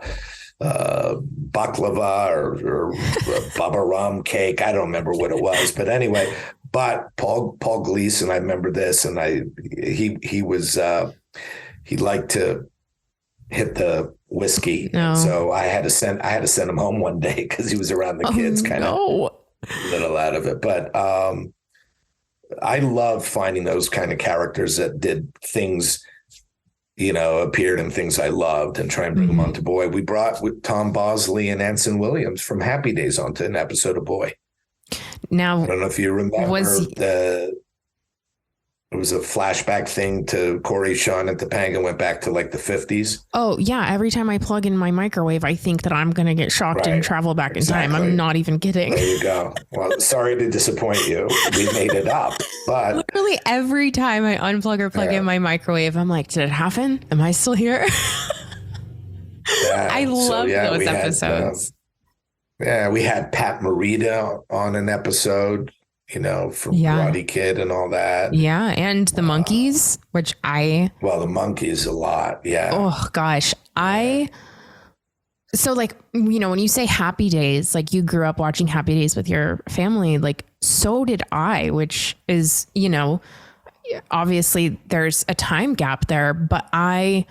baklava or baba rum cake. I don't remember what it was, but anyway. But Paul Gleason, I remember this, and he liked to hit the whiskey. No. So I had to send him home one day because he was around the kids kind of. little out of it. But I love finding those kind of characters that did things, appeared in things I loved and try and bring them onto Boy. We brought with Tom Bosley and Anson Williams from Happy Days onto an episode of Boy. Now, I don't know if you remember it was a flashback thing to Corey Sean at Topanga, went back to like the 50s. Oh, yeah. Every time I plug in my microwave, I think that I'm going to get shocked and travel back in time. I'm not even kidding. There you go. Well, sorry to disappoint you. We made it up. But literally every time I unplug or plug in my microwave, I'm like, did it happen? Am I still here? I love those episodes. We had Pat Morita on an episode. From Karate Kid and all that. Yeah, and the Monkees, which the Monkees a lot. Yeah. Oh gosh, So like, when you say Happy Days, like you grew up watching Happy Days with your family, like so did I, which is, obviously there's a time gap there, but I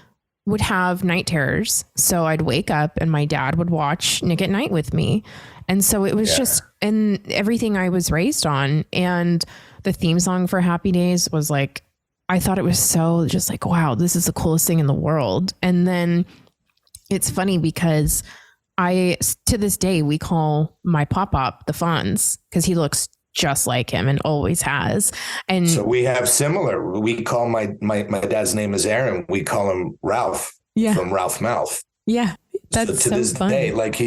would have night terrors. So I'd wake up and my dad would watch Nick at Night with me. And so it was just in everything I was raised on. And the theme song for Happy Days was like, I thought it was so just like, wow, this is the coolest thing in the world. And then it's funny because to this day, we call my Pop-Pop the Fonz because he looks just like him and always has. And so we have similar. We call my dad's name is Aaron. We call him Ralph from Ralph Mouth. Yeah. That's so to this day, like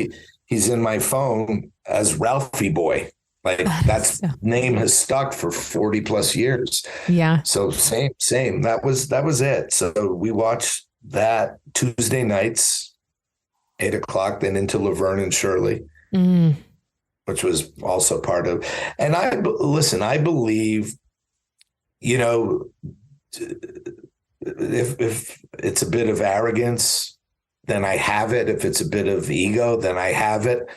he's in my phone as Ralphie Boy. Like that's name has stuck for 40 plus years. Yeah. So same. That was it. So we watched that Tuesday nights, 8:00, then into Laverne and Shirley, which was also part of. And I believe, if it's a bit of arrogance, then I have it. If it's a bit of ego, then I have it.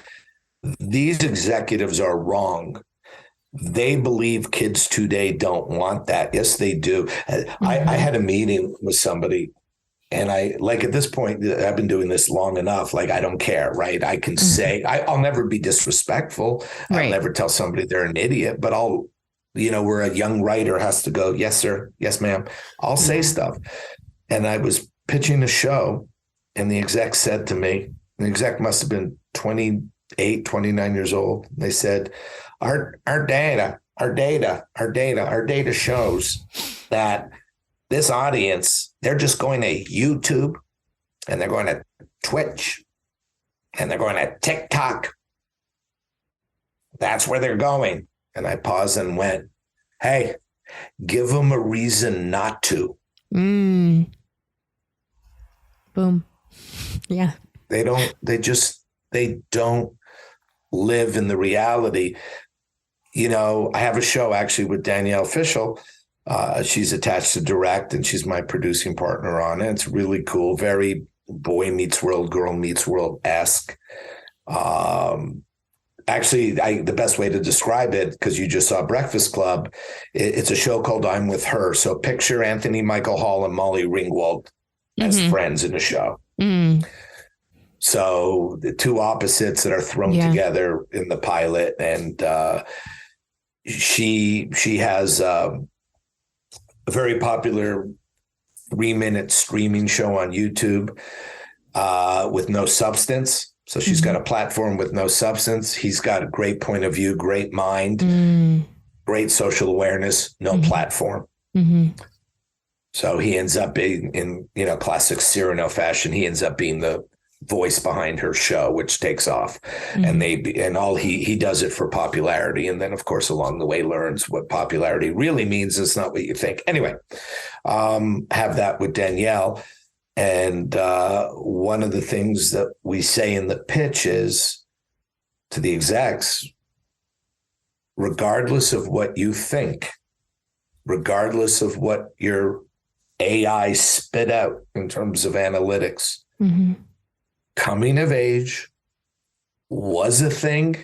These executives are wrong. They believe kids today don't want that. Yes, they do. I had a meeting with somebody and at this point, I've been doing this long enough. Like, I don't care, right? I can say, I'll never be disrespectful. Right. I'll never tell somebody they're an idiot, but where a young writer has to go, yes, sir. Yes, ma'am. I'll say stuff. And I was pitching a show. And the exec said to me, the exec must have been 28, 29 years old. They said, our data shows that this audience, they're just going to YouTube and they're going to Twitch and they're going to TikTok. That's where they're going. And I paused and went, hey, give them a reason not to. Boom. Yeah. They don't live in the reality. I have a show actually with Danielle Fishel. She's attached to direct and she's my producing partner on it. It's really cool. Very boy meets world, girl meets world-esque. Actually, the best way to describe it, because you just saw Breakfast Club, it's a show called I'm With Her. So picture Anthony Michael Hall and Molly Ringwald as friends in a show. So the two opposites that are thrown together in the pilot. And she has a very popular 3-minute streaming show on YouTube with no substance. So she's got a platform with no substance. He's got a great point of view, great mind, great social awareness, no platform. So he ends up being in, classic Cyrano fashion. He ends up being the voice behind her show, which takes off. And he does it for popularity. And then of course, along the way learns what popularity really means. It's not what you think. Anyway, have that with Danielle. And one of the things that we say in the pitch is to the execs, regardless of what you think, regardless of what your AI spit out in terms of analytics, coming of age was a thing,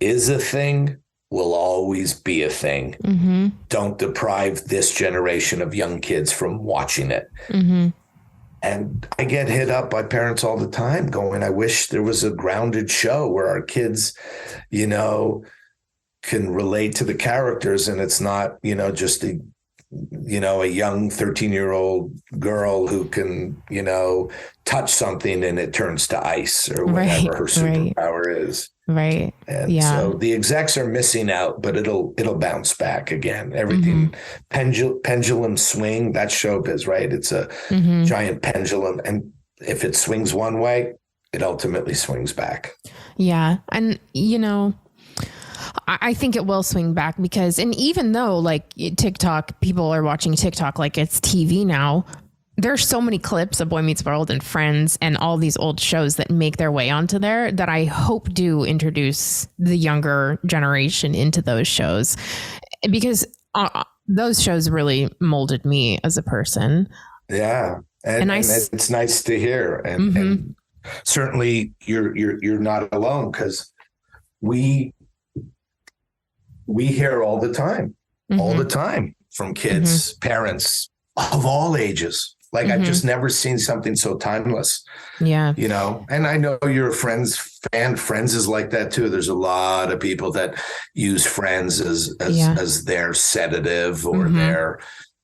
is a thing, will always be a thing. Don't deprive this generation of young kids from watching it. And I get hit up by parents all the time going, I wish there was a grounded show where our kids, you know, can relate to the characters, and it's not, just a young 13-year-old girl who can, touch something and it turns to ice or whatever her superpower is. Right. And so the execs are missing out, but it'll bounce back again. Everything pendulum swing, that's showbiz, right? It's a giant pendulum. And if it swings one way, it ultimately swings back. Yeah. And, I think it will swing back because, and even though like TikTok, people are watching TikTok like it's TV now, there's so many clips of Boy Meets World and Friends and all these old shows that make their way onto there that I hope do introduce the younger generation into those shows, because those shows really molded me as a person. Yeah. And it's nice to hear. And certainly you're not alone, because we hear all the time from kids, parents of all ages. Like I've just never seen something so timeless. Yeah. And I know you're a Friends fan. Friends is like that too. There's a lot of people that use Friends as their sedative or their,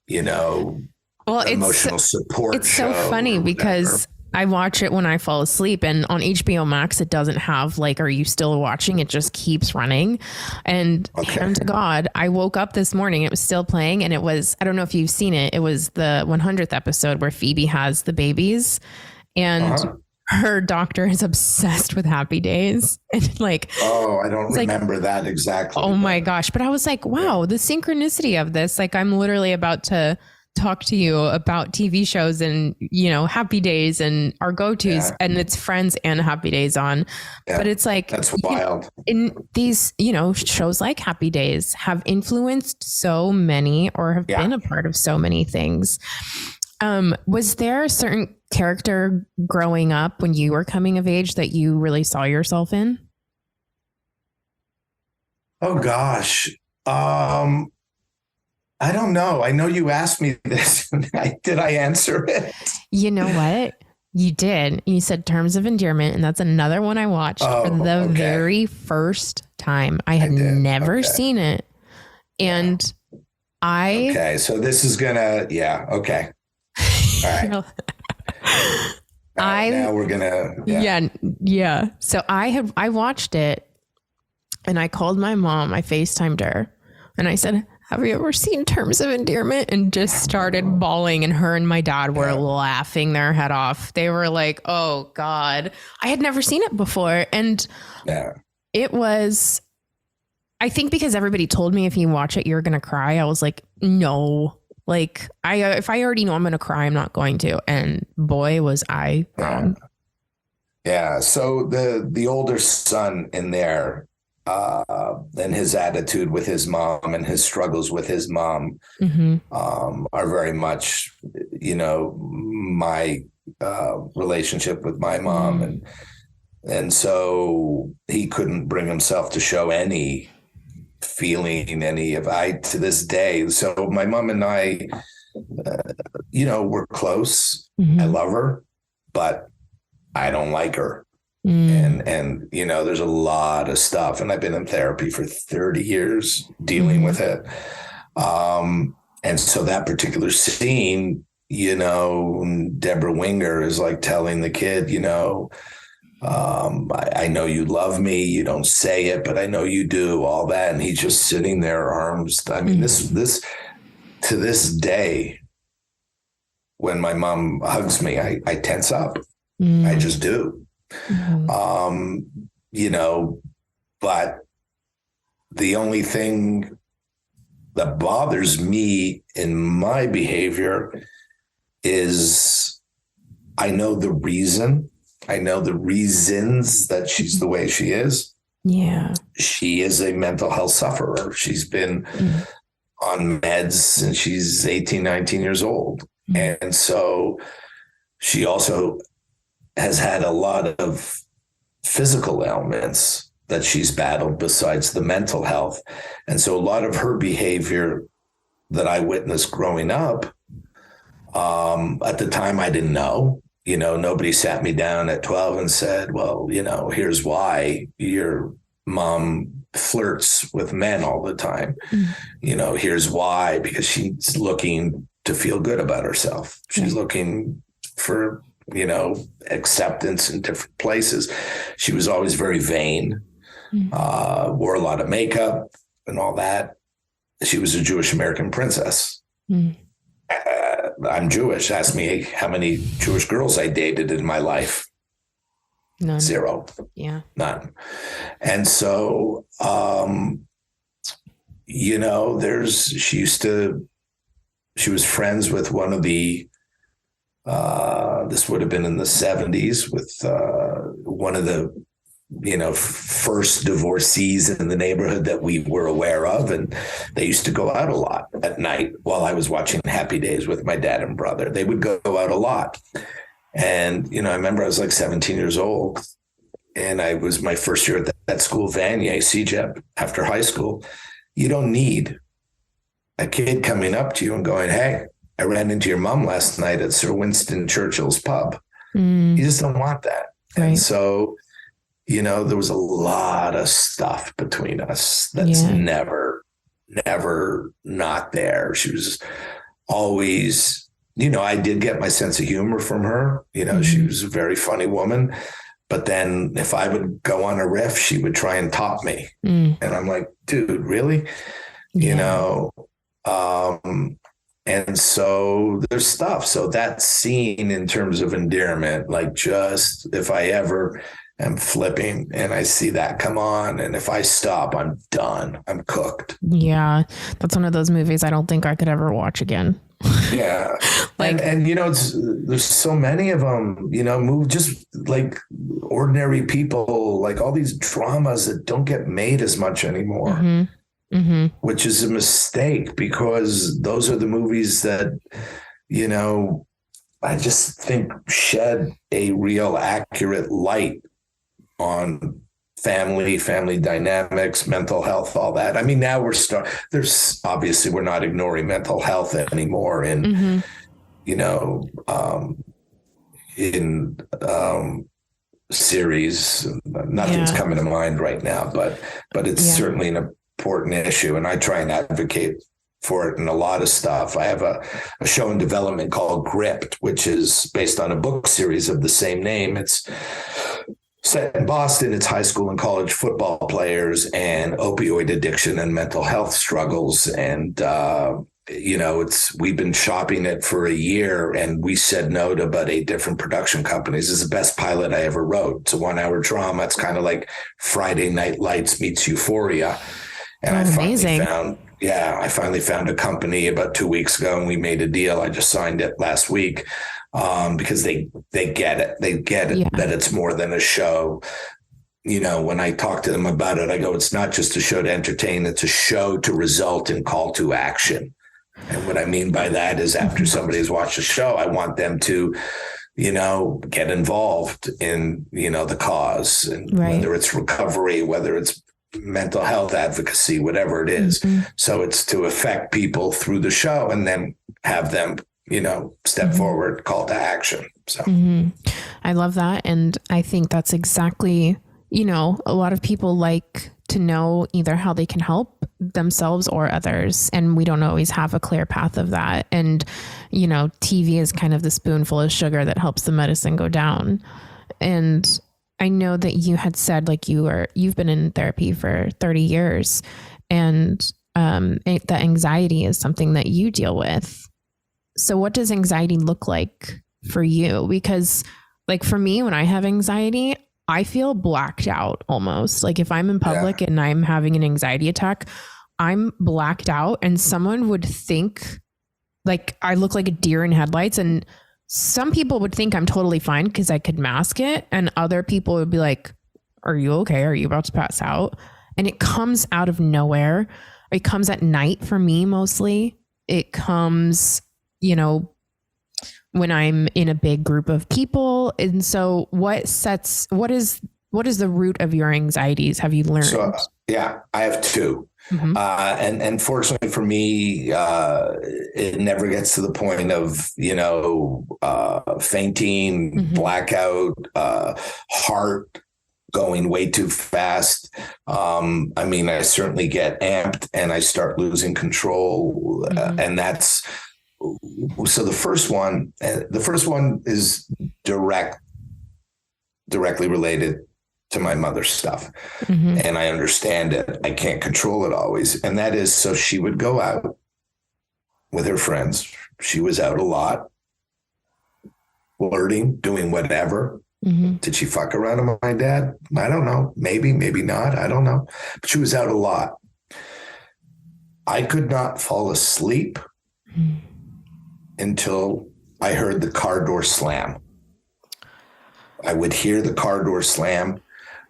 emotional support. It's so funny because I watch it when I fall asleep, and on HBO Max, it doesn't have like, are you still watching? It just keeps running. And hand to God, I woke up this morning, it was still playing, and it was, I don't know if you've seen it. It was the 100th episode where Phoebe has the babies, and her doctor is obsessed with Happy Days. And like, I don't remember that exactly. Oh my gosh. But I was like, wow, the synchronicity of this, like I'm literally about to talk to you about TV shows and, Happy Days and our go-tos, and it's Friends and Happy Days on. Yeah, but it's like, that's wild. In these, shows like Happy Days have influenced so many or have been a part of so many things. Was there a certain character growing up when you were coming of age that you really saw yourself in? Oh gosh. I don't know. I know you asked me this. Did I answer it? You know what? You did. You said Terms of Endearment, and that's another one I watched for the very first time. I had never seen it. And Okay, so this is gonna, okay. All right. Now we're gonna, Yeah. So I watched it, and I called my mom. I FaceTimed her, and I said, have you ever seen Terms of Endearment? And just started bawling, and her and my dad were laughing their head off. They were like, oh God, I had never seen it before. And it was, I think because everybody told me if you watch it, you're going to cry. I was like, no, like if I already know I'm going to cry, I'm not going to. And boy, was I wrong. Yeah. So the older son in there, and his attitude with his mom and his struggles with his mom are very much, my relationship with my mom. And so he couldn't bring himself to show any feeling, to this day. So my mom and I, we're close. I love her, but I don't like her. And there's a lot of stuff, and I've been in therapy for 30 years dealing with it. And so that particular scene, Deborah Winger is like telling the kid, I know you love me. You don't say it, but I know you do, all that. And he's just sitting there, arms. I mean, this to this day, when my mom hugs me, I tense up. I just do. But the only thing that bothers me in my behavior is I know the reasons that she's the way she is. Yeah. She is a mental health sufferer. She's been on meds since she's 18, 19 years old. And so she also has had a lot of physical ailments that she's battled besides the mental health. And so a lot of her behavior that I witnessed growing up At the time, I didn't know. Nobody sat me down at 12 and said, well, here's why your mom flirts with men all the time. Here's why, because she's looking to feel good about herself. She's looking for, acceptance in different places. She was always very vain, wore a lot of makeup and all that. She was a Jewish American princess. I'm Jewish. Ask me how many Jewish girls I dated in my life. None. 0. Yeah. None. And so, she was friends with one of the, this would have been in the 70s, with one of the, first divorcees in the neighborhood that we were aware of. And they used to go out a lot at night while I was watching Happy Days with my dad and brother. They would go out a lot. And, I remember I was like 17 years old, and I was my first year at that school, Vanier, CJEP, after high school. You don't need a kid coming up to you and going, hey, I ran into your mom last night at Sir Winston Churchill's pub. You just don't want that. Right. And so, there was a lot of stuff between us that's never not there. She was always, I did get my sense of humor from her. She was a very funny woman. But then if I would go on a riff, she would try and top me. And I'm like, dude, really? And so there's stuff. So that scene in terms of endearment, like, just if I ever am flipping and I see that come on, and if I stop, I'm done. I'm cooked. Yeah. That's one of those movies I don't think I could ever watch again. Yeah. and there's so many of them, move just like ordinary people, like all these dramas that don't get made as much anymore, which is a mistake, because those are the movies that, I just think shed a real accurate light on family dynamics, mental health, all that. I mean, now there's obviously, we're not ignoring mental health anymore in series. Nothing's coming to mind right now, but it's certainly an important issue. And I try and advocate for it in a lot of stuff. I have a show in development called Gripped, which is based on a book series of the same name. It's set in Boston. It's high school and college football players and opioid addiction and mental health struggles. And, we've been shopping it for a year, and we said no to about 8 different production companies. It's the best pilot I ever wrote. It's a 1-hour drama. It's kind of like Friday Night Lights meets Euphoria. And I finally found a company about 2 weeks ago, and we made a deal. I just signed it last week. Because they get it. They get it that it's more than a show. When I talk to them about it, I go, it's not just a show to entertain, it's a show to result in call to action. And what I mean by that is, after somebody has watched the show, I want them to, get involved in, the cause, and whether it's recovery, whether it's mental health advocacy, whatever it is. So it's to affect people through the show, and then have them step forward, call to action. So I love that. And I think that's exactly, a lot of people like to know either how they can help themselves or others. And we don't always have a clear path of that. And, TV is kind of the spoonful of sugar that helps the medicine go down. And I know that you had said, like, you've been in therapy for 30 years, and that anxiety is something that you deal with. So what does anxiety look like for you? Because, like, for me, when I have anxiety, I feel blacked out almost. Like, if I'm in public and I'm having an anxiety attack, I'm blacked out, and someone would think like I look like a deer in headlights. And some people would think I'm totally fine because I could mask it. And other people would be like, are you okay? Are you about to pass out? And it comes out of nowhere. It comes at night for me mostly. It comes, when I'm in a big group of people. And so what is What is the root of your anxieties? Have you learned? So, yeah, I have two. Mm-hmm. And fortunately for me, it never gets to the point of, fainting, Mm-hmm. blackout, heart going way too fast. I certainly get amped and I start losing control. Mm-hmm. And that's, so the first one is directly related to my mother's stuff. Mm-hmm. And I understand it. I can't control it always. And that is, so she would go out with her friends. She was out a lot, flirting, doing whatever. Mm-hmm. Did she fuck around with my dad? I don't know. Maybe not. I don't know. But she was out a lot. I could not fall asleep until I heard the car door slam. I would hear the car door slam.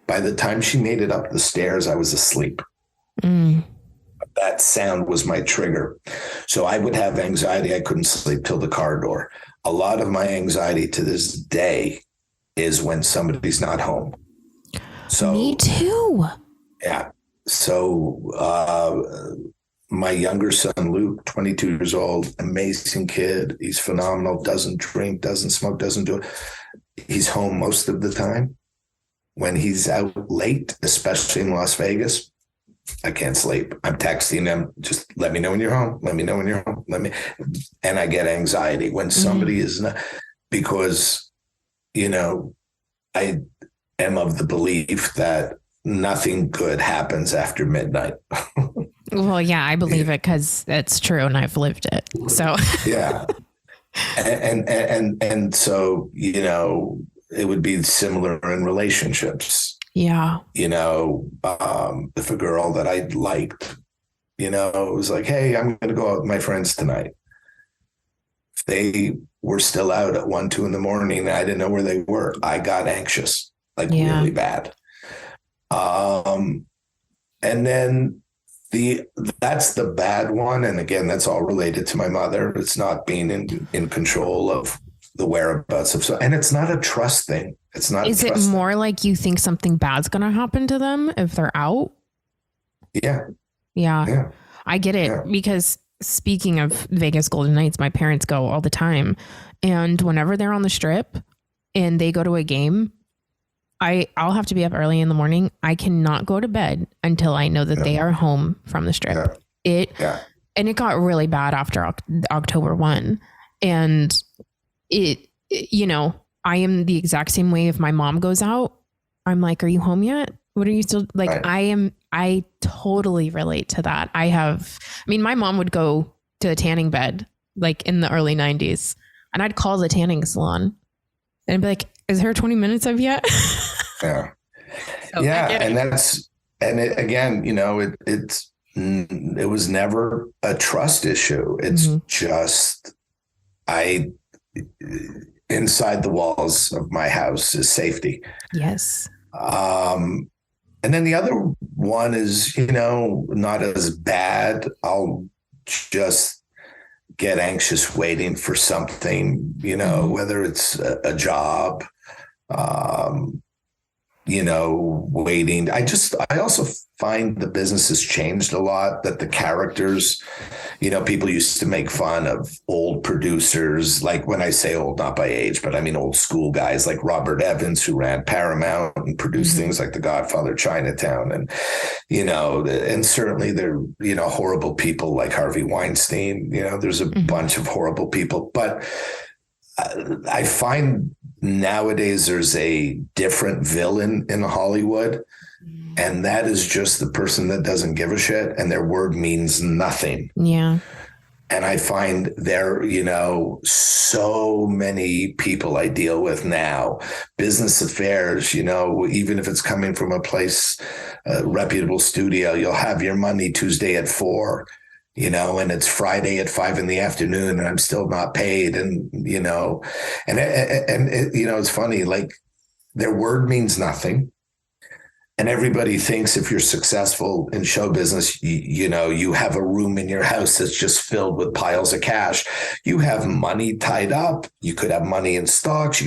By the time she made it up the stairs, I was asleep. That sound was my trigger. So I would have anxiety. I couldn't sleep till the car door. A lot of my anxiety to this day is when somebody's not home. So me too. Yeah. So my younger son, Luke, 22 years old, amazing kid. He's phenomenal. Doesn't drink, doesn't smoke, doesn't do it. He's home most of the time. When he's out late, especially in Las Vegas, I can't sleep. I'm texting him, just let me know when you're home. Let me know when you're home. And I get anxiety when somebody is not, because, I am of the belief that nothing good happens after midnight. Well, yeah, I believe it because it's true and I've lived it. So yeah. And so, it would be similar in relationships. Yeah. If a girl that I liked, it was like, hey, I'm going to go out with my friends tonight. If they were still out at 1, 2 in the morning, I didn't know where they were. I got anxious, really bad. And then that's the bad one. And again, that's all related to my mother. It's not being in control of the whereabouts of, and it's not a trust thing. It's not. Is it more like you think something bad's going to happen to them if they're out? Yeah. I get it because speaking of Vegas Golden Knights, my parents go all the time. And whenever they're on the strip and they go to a game, I'll have to be up early in the morning. I cannot go to bed until I know that they are home from the strip. And it got really bad after October 1. And I am the exact same way. If my mom goes out, I'm like, are you home yet? What are you still like? Right. I totally relate to that. My mom would go to a tanning bed like in the early 90s and I'd call the tanning salon and be like, is there 20 minutes of yet? Yeah. So it was never a trust issue. It's just, inside the walls of my house is safety. Yes. And then the other one is, not as bad. I'll just get anxious waiting for something, whether it's a job, waiting. I also find the business has changed a lot, that the characters, people used to make fun of old producers. Like when I say old, not by age, but I mean old school guys like Robert Evans, who ran Paramount and produced things like The Godfather, Chinatown. And, and certainly there, horrible people like Harvey Weinstein, there's a bunch of horrible people, but I find nowadays there's a different villain in Hollywood, and that is just the person that doesn't give a shit and their word means nothing. Yeah. And I find there, so many people I deal with now, business affairs, even if it's coming from a place, a reputable studio, you'll have your money Tuesday at 4. And it's Friday at 5 p.m. and I'm still not paid. And, it's funny, like their word means nothing. And everybody thinks if you're successful in show business, you have a room in your house that's just filled with piles of cash. You have money tied up. You could have money in stocks.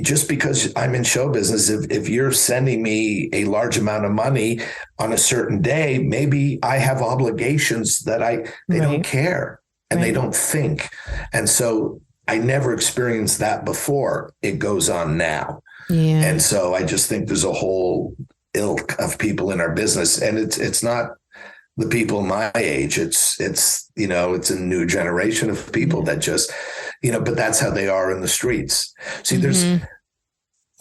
Just because I'm in show business, if you're sending me a large amount of money on a certain day, maybe I have obligations that they don't care and they don't think. And so I never experienced that before. It goes on now. Yeah. And so I just think there's a whole ilk of people in our business, and it's not the people my age. It's a new generation of people that just, but that's how they are in the streets. See, there's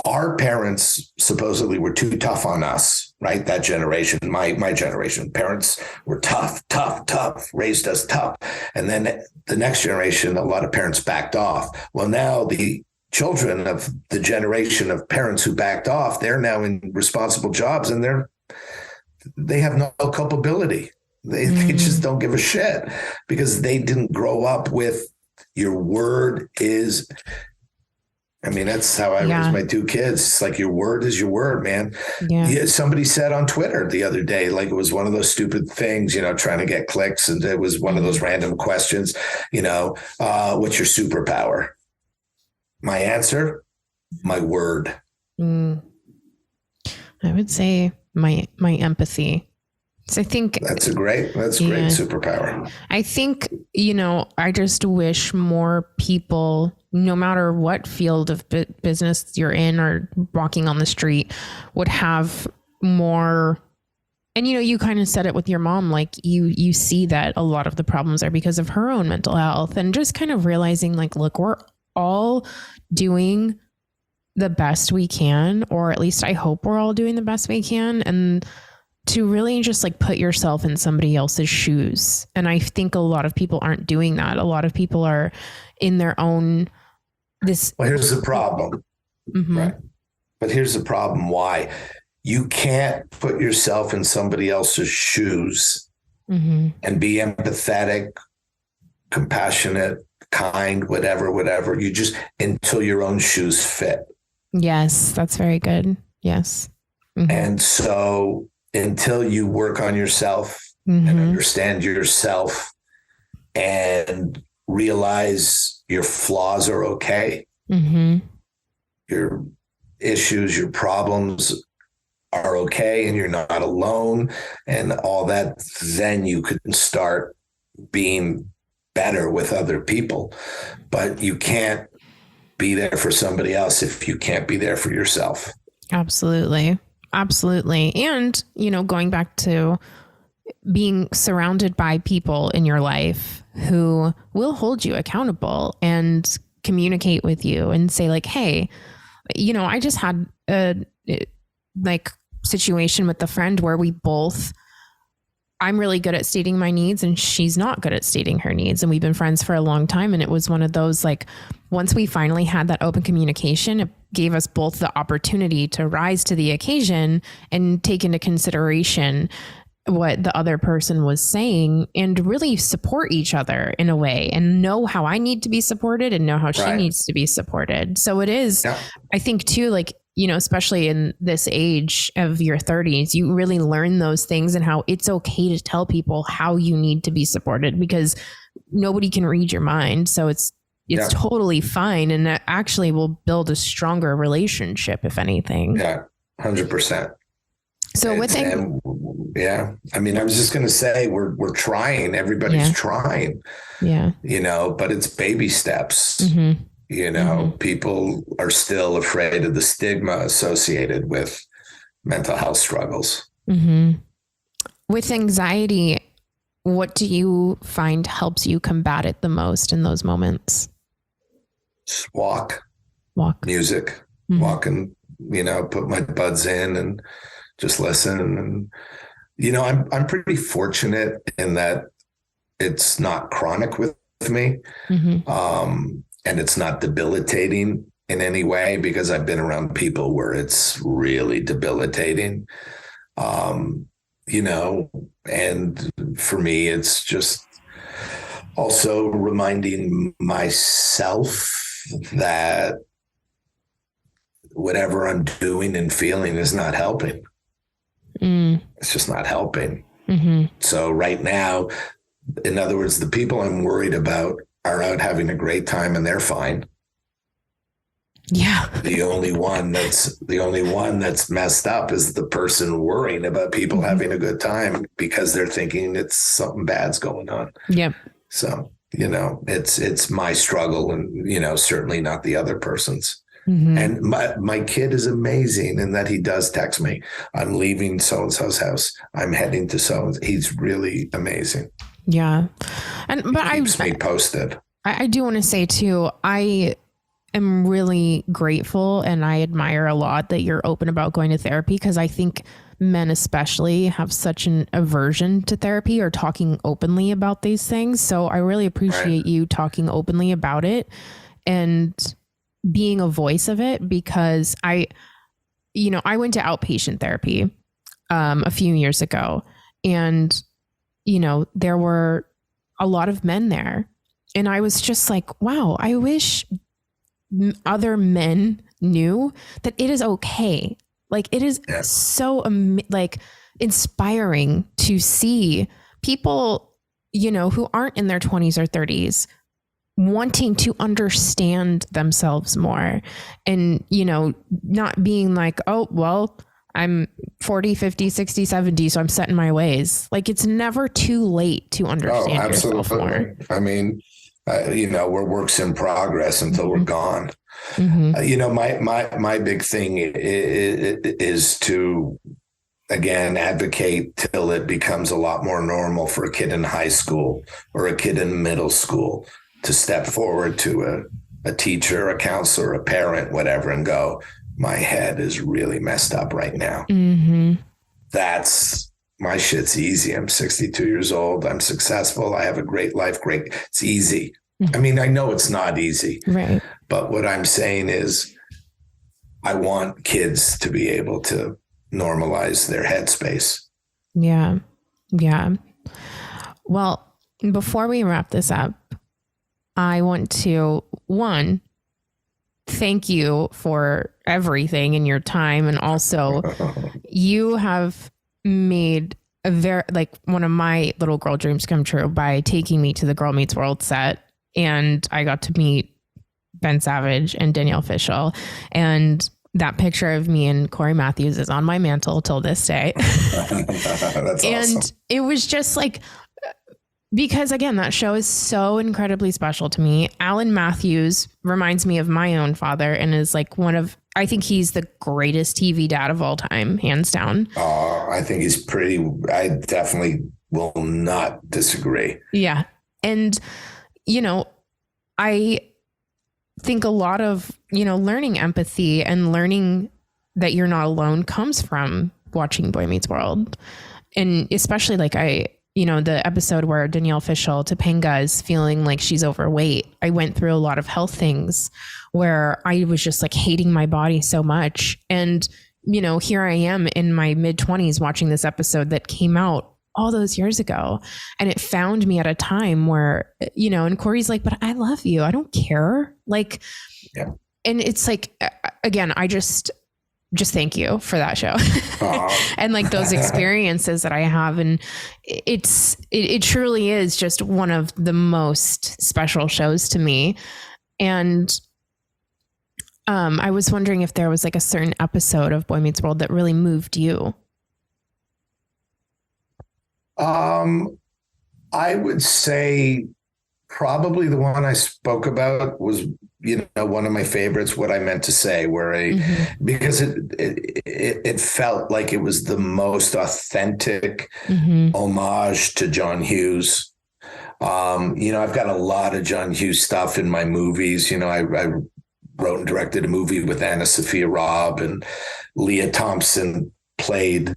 our parents supposedly were too tough on us, right? That generation, my generation, parents were tough, raised us tough. And then the next generation, a lot of parents backed off. Well, now the children of the generation of parents who backed off, they're now in responsible jobs, and they have no culpability. They just don't give a shit because they didn't grow up with your word is. I mean, that's how I raised my two kids. It's like your word is your word, man. Yeah. Somebody said on Twitter the other day, like it was one of those stupid things, trying to get clicks. And it was one of those random questions, what's your superpower? My answer, my word. I would say my empathy. So I think that's great superpower. I think, I just wish more people, no matter what field of business you're in or walking on the street, would have more. And, you kind of said it with your mom, like you see that a lot of the problems are because of her own mental health, and just kind of realizing like, look, we're all doing the best we can, or at least I hope we're all doing the best we can. And to really just like put yourself in somebody else's shoes. And I think a lot of people aren't doing that. A lot of people are in their own, Well, here's the problem. Right. But here's the problem. Why? You can't put yourself in somebody else's shoes and be empathetic, compassionate, kind, whatever. You just, until your own shoes fit. Yes, that's very good. Yes. And so until you work on yourself and understand yourself and realize your flaws are okay, your issues, your problems are okay, and you're not alone and all that, then you could start being better with other people. But you can't be there for somebody else if you can't be there for yourself. Absolutely. And, going back to being surrounded by people in your life who will hold you accountable and communicate with you and say like, hey, I just had a situation with a friend where I'm really good at stating my needs and she's not good at stating her needs. And we've been friends for a long time. And it was one of those, like, once we finally had that open communication, it gave us both the opportunity to rise to the occasion and take into consideration what the other person was saying and really support each other in a way and know how I need to be supported and know how she needs to be supported. So it is, I think too, like, especially in this age of your 30s, you really learn those things and how it's okay to tell people how you need to be supported because nobody can read your mind. So it's totally fine. And that actually will build a stronger relationship, if anything. Yeah, 100%. So I mean, I was just going to say, we're trying, everybody's trying, but it's baby steps. People are still afraid of the stigma associated with mental health struggles. With anxiety, what do you find helps you combat it the most in those moments? Just walk, music, walk and, put my buds in and just listen. And, I'm pretty fortunate in that it's not chronic with me. And it's not debilitating in any way because I've been around people where it's really debilitating, and for me, it's just also reminding myself that whatever I'm doing and feeling is not helping. It's just not helping. So right now, in other words, the people I'm worried about are out having a great time and they're fine. Yeah. The only one that's messed up is the person worrying about people having a good time because they're thinking it's something bad's going on. Yep. So, it's my struggle and, certainly not the other person's. And my kid is amazing in that he does text me. I'm leaving so-and-so's house. I'm heading to so-and-so. He's really amazing. Yeah. But keeps me posted. I do want to say too, I am really grateful and I admire a lot that you're open about going to therapy, because I think men especially have such an aversion to therapy or talking openly about these things. So I really appreciate you talking openly about it and being a voice of it, because I went to outpatient therapy a few years ago, and there were a lot of men there, and I was just like, wow, I wish other men knew that it is okay. Like, it is so inspiring to see people, who aren't in their 20s or 30s wanting to understand themselves more, and, not being like, oh, well, I'm 40, 50, 60, 70, so I'm set in my ways. Like, it's never too late to understand yourself more. I mean, we're works in progress until we're gone. My big thing is to, again, advocate till it becomes a lot more normal for a kid in high school or a kid in middle school to step forward to a teacher, a counselor, a parent, whatever, and go, my head is really messed up right now. That's, my shit's easy. I'm 62 years old. I'm successful. I have a great life. Great. It's easy. I mean, I know it's not easy, right? But what I'm saying is I want kids to be able to normalize their headspace. Yeah. Yeah. Well, before we wrap this up, I want to, one, thank you for everything in your time. And also you have made a very, one of my little girl dreams come true by taking me to the Girl Meets World set. And I got to meet Ben Savage and Danielle Fishel. And that picture of me and Corey Matthews is on my mantle till this day. That's and awesome. It was just because again, that show is so incredibly special to me. Alan Matthews reminds me of my own father and is I think he's the greatest TV dad of all time, hands down. I think he's I definitely will not disagree. Yeah. And, I think a lot of, learning empathy and learning that you're not alone comes from watching Boy Meets World. And especially the episode where Danielle Fishel, Topanga, is feeling like she's overweight. I went through a lot of health things where I was just hating my body so much. And, here I am in my mid-20s watching this episode that came out all those years ago. And it found me at a time where, and Corey's like, but I love you. I don't care. Yeah. And it's again, I just thank you for that show and those experiences that I have. And it truly is just one of the most special shows to me. And I was wondering if there was a certain episode of Boy Meets World that really moved you. I would say probably the one I spoke about was, one of my favorites, What I Meant to Say, where because it felt like it was the most authentic homage to John Hughes. I've got a lot of John Hughes stuff in my movies. I wrote and directed a movie with Anna Sophia Robb, and Leah Thompson played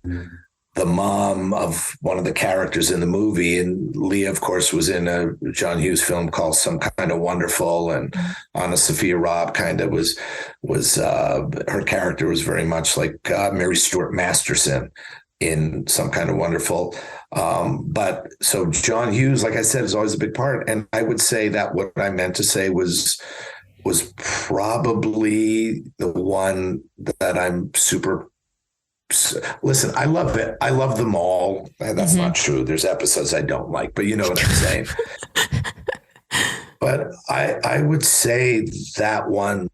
the mom of one of the characters in the movie. And Leah, of course, was in a John Hughes film called Some Kind of Wonderful. And Anna Sophia Robb kind of was her character was very much like Mary Stuart Masterson in Some Kind of Wonderful. But so John Hughes, like I said, is always a big part. And I would say that What I Meant to Say was probably the one that I'm super Listen, I love it. I love them all. That's not true. There's episodes I don't like, but you know what I'm saying. But I would say that one,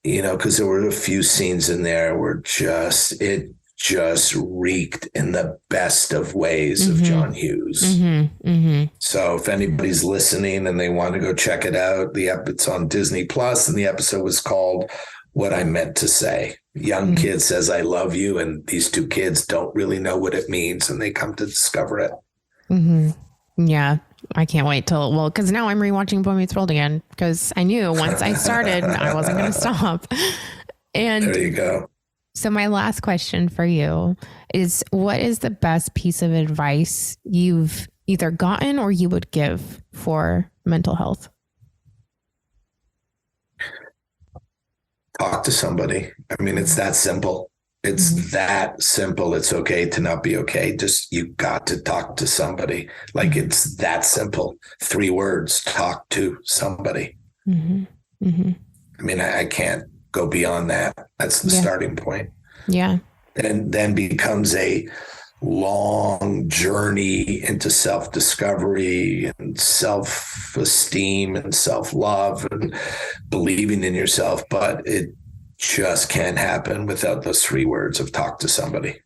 because there were a few scenes in there where it just reeked in the best of ways of John Hughs. So if anybody's listening and they want to go check it out, it's on Disney Plus, and the episode was called What I Meant to Say. Young kid says, I love you. And these two kids don't really know what it means, and they come to discover it. Yeah. I can't wait because now I'm rewatching Boy Meets World again, because I knew once I started, I wasn't going to stop. And there you go. So my last question for you is, what is the best piece of advice you've either gotten or you would give for mental health? Talk to somebody. I mean, it's that simple. It's that simple. It's okay to not be okay. Just, you got to talk to somebody. Like, it's that simple. 3 words, talk to somebody. I mean, I can't go beyond that. That's the starting point. Yeah. And then becomes a long journey into self-discovery and self-esteem and self-love and believing in yourself. But it just can't happen without those 3 words of talk to somebody.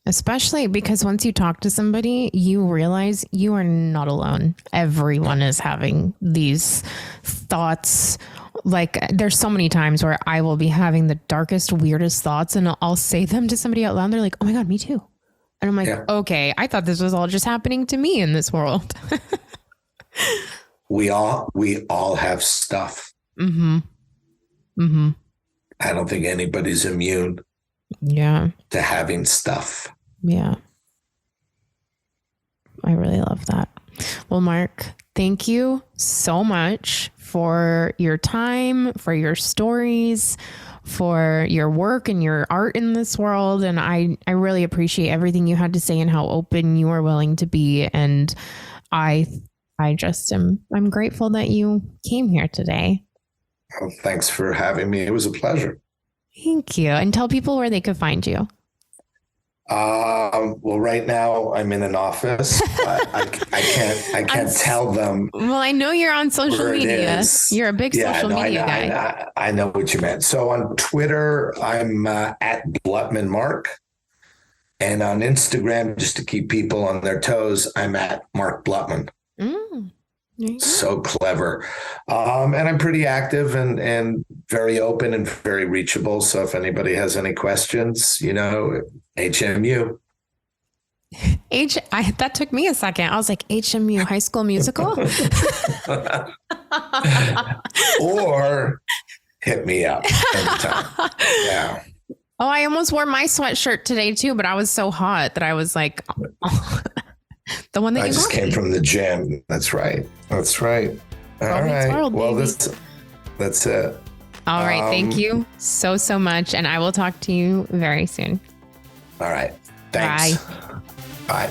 Especially because once you talk to somebody, you realize you are not alone. Everyone is having these thoughts. Like, there's so many times where I will be having the darkest, weirdest thoughts, and I'll say them to somebody out loud, and they're like, oh my God, me too. And I'm like, okay, I thought this was all just happening to me in this world. We all have stuff. I don't think anybody's immune to having stuff. Yeah. I really love that. Well, Mark, thank you so much for your time, for your stories, for your work and your art in this world. And I really appreciate everything you had to say and how open you were willing to be. And I'm grateful that you came here today. Well, thanks for having me. It was a pleasure. Thank you. And tell people where they could find you. Well, right now I'm in an office, but I can't tell them. Well, I know you're on social media. You're a big social media guy. I know what you meant. So on Twitter, I'm at Blutman Mark. And on Instagram, just to keep people on their toes, I'm at Mark Blutman. So clever. And I'm pretty active and very open and very reachable. So if anybody has any questions, HMU. That took me a second. I was like, HMU, High School Musical? Or hit me up anytime. Yeah. Oh, I almost wore my sweatshirt today too, but I was so hot that I was like, the one that I just came from the gym. That's right. All right. World, well, that's it. All right. Thank you so much. And I will talk to you very soon. All right. Thanks. Bye. Bye.